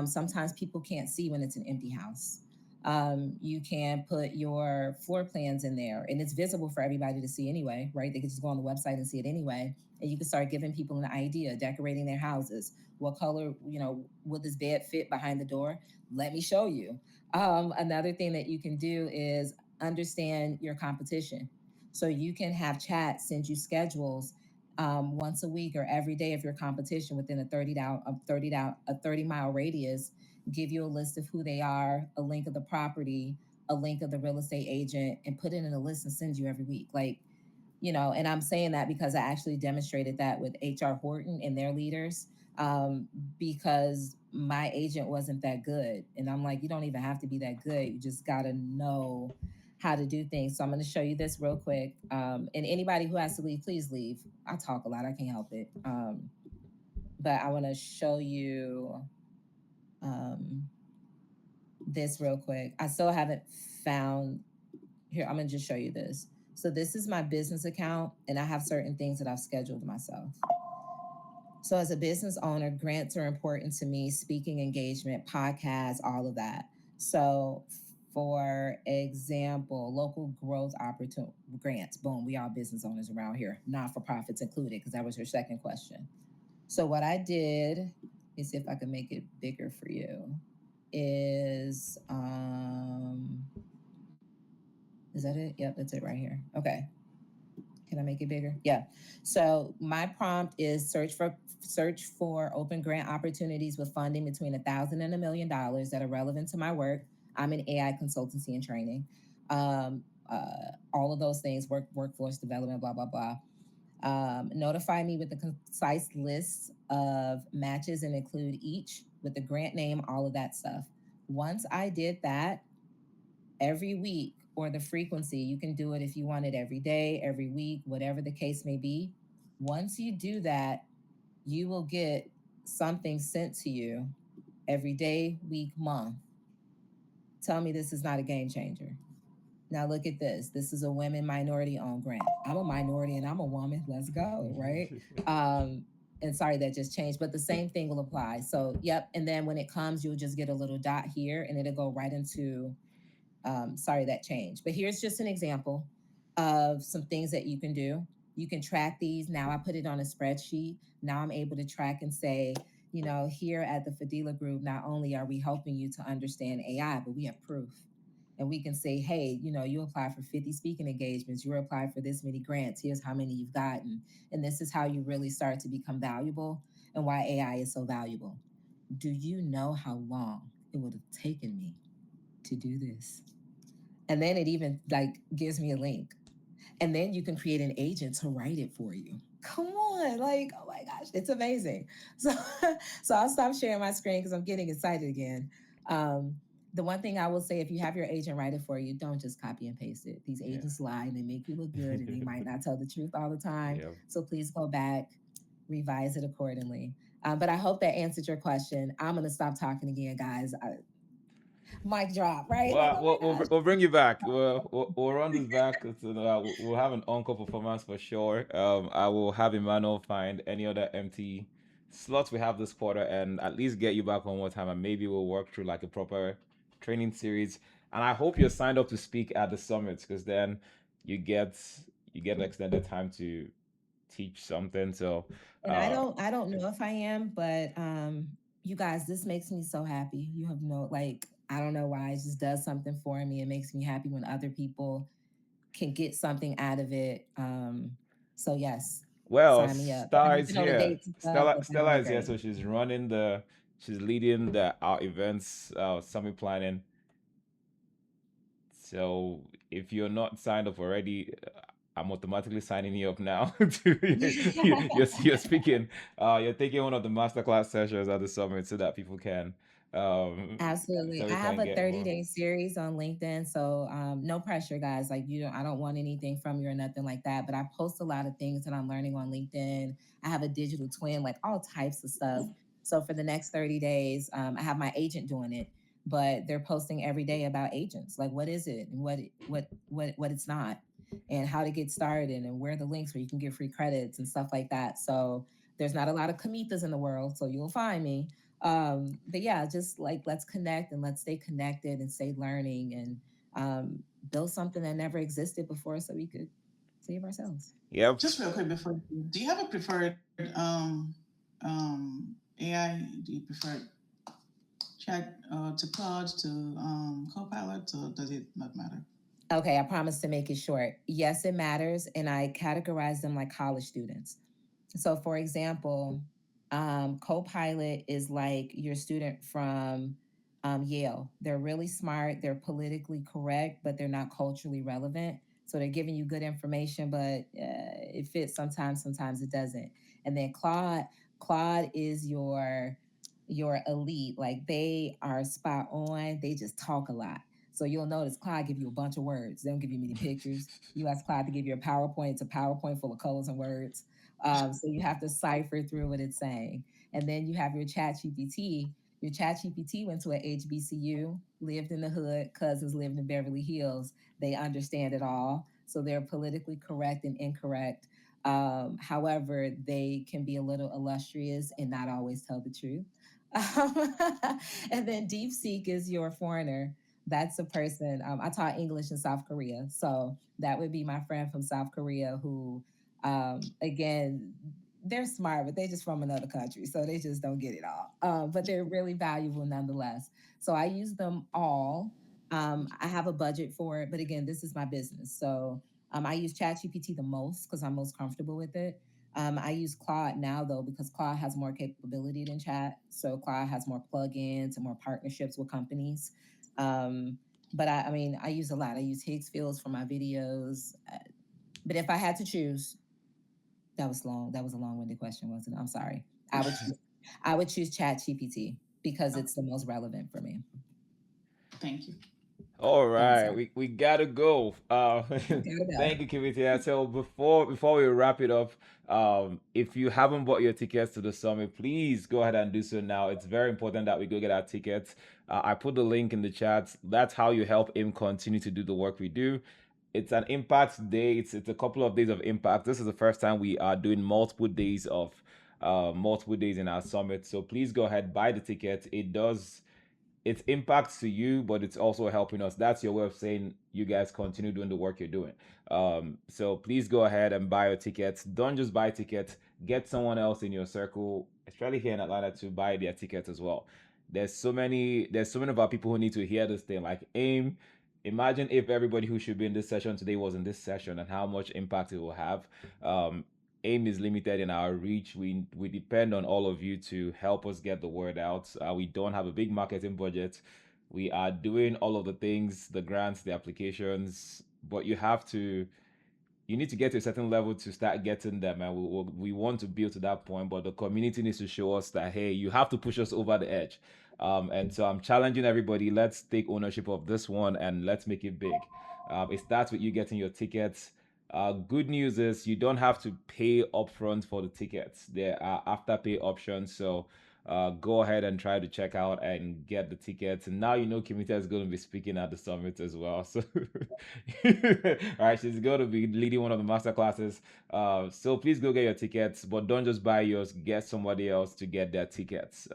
sometimes people can't see when it's an empty house. You can put your floor plans in there and it's visible for everybody to see anyway, right? They can just go on the website and see it anyway. And you can start giving people an idea, decorating their houses. What color, would this bed fit behind the door? Let me show you. Another thing that you can do is understand your competition. So you can have chat send you schedules once a week or every day of your competition within a 30-mile radius, give you a list of who they are, a link of the property, a link of the real estate agent, and put it in a list and send you every week. Like, and I'm saying that because I actually demonstrated that with HR Horton and their leaders, because my agent wasn't that good. And I'm like, you don't even have to be that good. You just got to know how to do things. So I'm going to show you this real quick. And anybody who has to leave, please leave. I talk a lot. I can't help it. But I want to show you this real quick. I still haven't found here. I'm gonna just show you this. So this is my business account, and I have certain things that I've scheduled myself. So as a business owner, grants are important to me, speaking engagement, podcasts, all of that. So for example, local growth opportunity grants, boom, we all business owners around here, not-for-profits included, because that was your second question. So what I did, let me see if I can make it bigger for you, is that it? Yep, that's it right here. Okay. Can I make it bigger? Yeah. So my prompt is search for open grant opportunities with funding between $1,000 and $1 million that are relevant to my work. I'm in AI consultancy and training. All of those things, workforce development, blah, blah, blah. Notify me with the concise list of matches and include each with the grant name, all of that stuff. Once I did that, every week, or the frequency, you can do it if you want it every day, every week, whatever the case may be. Once you do that, you will get something sent to you every day, week, month. Tell me this is not a game changer. Now look at this. This is a women minority owned grant. I'm a minority and I'm a woman. Let's go, right? And sorry that just changed, but the same thing will apply. So, yep. And then when it comes, you'll just get a little dot here and it'll go right into, sorry that changed. But here's just an example of some things that you can do. You can track these. Now I put it on a spreadsheet. Now I'm able to track and say, here at the Fadila Group, not only are we helping you to understand AI, but we have proof. And we can say, hey, you apply for 50 speaking engagements, you apply for this many grants, here's how many you've gotten. And this is how you really start to become valuable and why AI is so valuable. Do you know how long it would have taken me to do this? And then it even gives me a link. And then you can create an agent to write it for you. Come on, oh my gosh, it's amazing. So, so I'll stop sharing my screen because I'm getting excited again. The one thing I will say, if you have your agent write it for you, don't just copy and paste it. These agents lie and they make you look good and they might not tell the truth all the time. Yep. So please go back, revise it accordingly. But I hope that answered your question. I'm going to stop talking again, guys. Mic drop, right? We'll bring you back. We'll run this back. So, we'll have an encore performance for sure. I will have Emmanuel find any other empty slots we have this quarter and at least get you back one more time, and maybe we'll work through a proper training series. And I hope you're signed up to speak at the summits, because then you get extended time to teach something. So, and I don't know if I am, but you guys, this makes me so happy. You have no I don't know why, it just does something for me. It makes me happy when other people can get something out of it. So yes, Well, Sign me up. And I Star need is to know the here. dates and stuff, but that would Stella be is here, great. so she's leading the our events, summit planning. So if you're not signed up already, I'm automatically signing you up now. You're speaking. You're taking one of the masterclass sessions at the summit so that people can, um, Absolutely. so we I have can a get more. 30-day series on LinkedIn. So no pressure, guys. Like I don't want anything from you or nothing like that. But I post a lot of things that I'm learning on LinkedIn. I have a digital twin, like all types of stuff. So for the next 30 days, I have my agent doing it, but they're posting every day about agents. Like what is it and what it's not, and how to get started and where are the links where you can get free credits and stuff like that. So there's not a lot of Kamithas in the world, so you'll find me. But yeah, just like let's connect and let's stay connected and stay learning and build something that never existed before so we could save ourselves. Yep. Just real quick before, do you have a preferred AI? Do you prefer chat to Claude to Copilot, or does it not matter? Okay, I promise to make it short. Yes, it matters, and I categorize them like college students. So, for example, Copilot is like your student from Yale. They're really smart, they're politically correct, but they're not culturally relevant. So they're giving you good information, but it fits sometimes, sometimes it doesn't. And then Claude is your elite. Like they are spot on. They just talk a lot. So you'll notice Claude give you a bunch of words. They don't give you many pictures. You ask Claude to give you a PowerPoint. It's a PowerPoint full of colors and words. So you have to cipher through what it's saying. And then you have your chat GPT. Your chat GPT went to an HBCU, lived in the hood, cousins lived in Beverly Hills. They understand it all. So they're politically correct and incorrect. However, they can be a little illustrious and not always tell the truth. Um, and then DeepSeek is your foreigner. That's a person. I taught English in South Korea, so that would be my friend from South Korea who, again, they're smart, but they just from another country, so they just don't get it all. But they're really valuable nonetheless. So I use them all. I have a budget for it, but again, this is my business, so I use ChatGPT the most because I'm most comfortable with it. I use Claude now though because Claude has more capability than Chat. So Claude has more plugins and more partnerships with companies. Um, but I mean, I use a lot. I use Higgs fields for my videos. But if I had to choose, that was long. That was a long-winded question, wasn't it? I'm sorry. I would choose Chat GPT because it's the most relevant for me. Thank you. All Thanks, right, y'all. we gotta go. Gotta go. Thank you, Kimetha. So before we wrap it up, if you haven't bought your tickets to the summit, please go ahead and do so now. It's very important that we go get our tickets. I put the link in the chat. That's how you help him continue to do the work we do. It's an impact day. It's a couple of days of impact. This is the first time we are doing multiple days in our summit. So please go ahead, buy the ticket. It's impacts to you, but it's also helping us. That's your way of saying you guys continue doing the work you're doing. So please go ahead and buy your tickets. Don't just buy tickets. Get someone else in your circle, especially here in Atlanta, to buy their tickets as well. There's so many of our people who need to hear this thing. Like AIM, imagine if everybody who should be in this session today was in this session and how much impact it will have. AIM is limited in our reach. We depend on all of you to help us get the word out. We don't have a big marketing budget. We are doing all of the things, the grants, the applications, but you need to get to a certain level to start getting them, and we want to build to that point, but the community needs to show us that, hey, you have to push us over the edge. And so I'm challenging everybody, let's take ownership of this one and let's make it big. It starts with you getting your tickets. Good news is you don't have to pay upfront for the tickets. There are afterpay options, so go ahead and try to check out and get the tickets. And now you know Kimita is going to be speaking at the summit as well. So, all right, she's going to be leading one of the master classes. So please go get your tickets, but don't just buy yours. Get somebody else to get their tickets.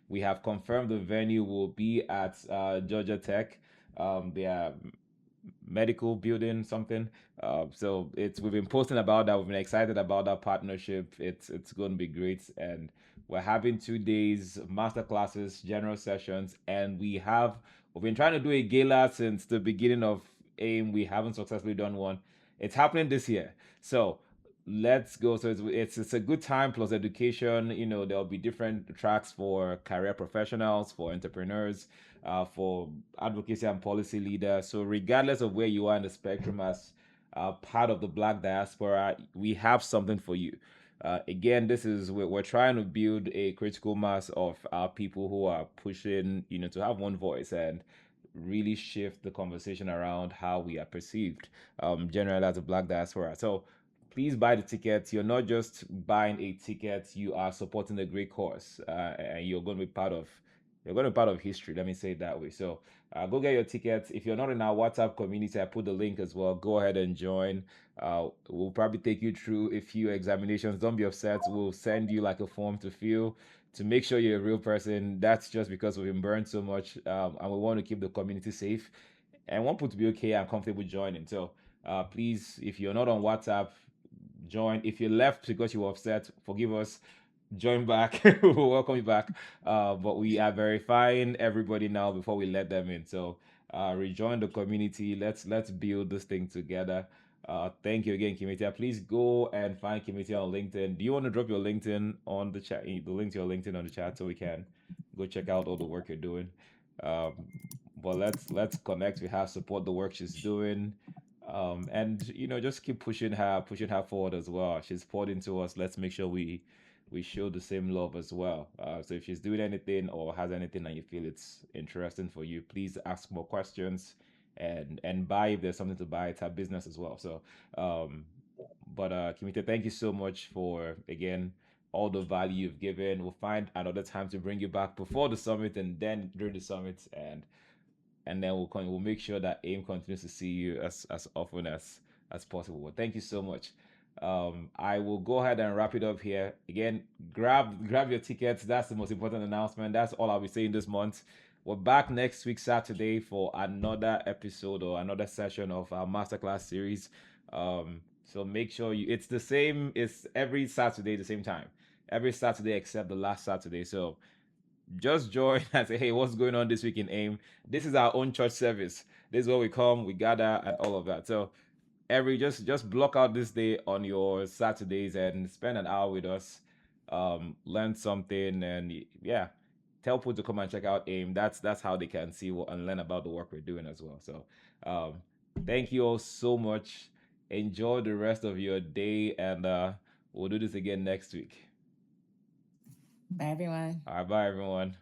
We have confirmed the venue will be at Georgia Tech. They are medical building something. So we've been posting about that. We've been excited about that partnership. It's going to be great, and we're having 2 days master classes, general sessions, and we've been trying to do a gala since the beginning of AIM. We haven't successfully done one. It's happening this year. So let's go. So it's a good time plus education. You know, there'll be different tracks for career professionals, for entrepreneurs, for advocacy and policy leaders. So regardless of where you are in the spectrum as part of the Black diaspora, we have something for you. Again, this is we're trying to build a critical mass of people who are pushing, you know, to have one voice and really shift the conversation around how we are perceived, generally as a Black diaspora. So please buy the tickets. You're not just buying a ticket; you are supporting a great cause, and you're going to be part of history. Let me say it that way. So go get your tickets. If you're not in our WhatsApp community, I put the link as well. Go ahead and join. We'll probably take you through a few examinations. Don't be upset. We'll send you like a form to fill to make sure you're a real person. That's just because we've been burned so much, and we want to keep the community safe and want people to be okay and comfortable joining. So please, if you're not on WhatsApp, join. If you left because you were upset, forgive us. Join back. We'll welcome you back. But we are verifying everybody now before we let them in. So rejoin the community. Let's build this thing together. Thank you again, Kimetha. Please go and find Kimetha on LinkedIn. Do you want to drop your LinkedIn on the chat? The link to your LinkedIn on the chat so we can go check out all the work you're doing. Um, but let's connect with her, support the work she's doing, and you know just keep pushing her forward as well. She's poured into us. Let's make sure we show the same love as well. So if she's doing anything or has anything and you feel it's interesting for you, please ask more questions and buy if there's something to buy. It's her business as well. So, um, but Kimita, thank you so much for again all the value you've given. We'll find another time to bring you back before the summit and then during the summit, and then we'll make sure that AIM continues to see you as often as possible. Well, thank you so much. I will go ahead and wrap it up here. Again, grab your tickets. That's the most important announcement. That's all I'll be saying this month. We're back next week Saturday for another episode or another session of our masterclass series. So make sure it's the same. It's every Saturday the same time. Every Saturday except the last Saturday. So just join and say, hey, what's going on this week in AIM? This is our own church service. This is where we come, we gather, and all of that. So just block out this day on your Saturdays and spend an hour with us. Learn something, and yeah, tell people to come and check out AIM. That's how they can see and learn about the work we're doing as well. So thank you all so much. Enjoy the rest of your day, and we'll do this again next week. Bye, everyone. All right, bye everyone.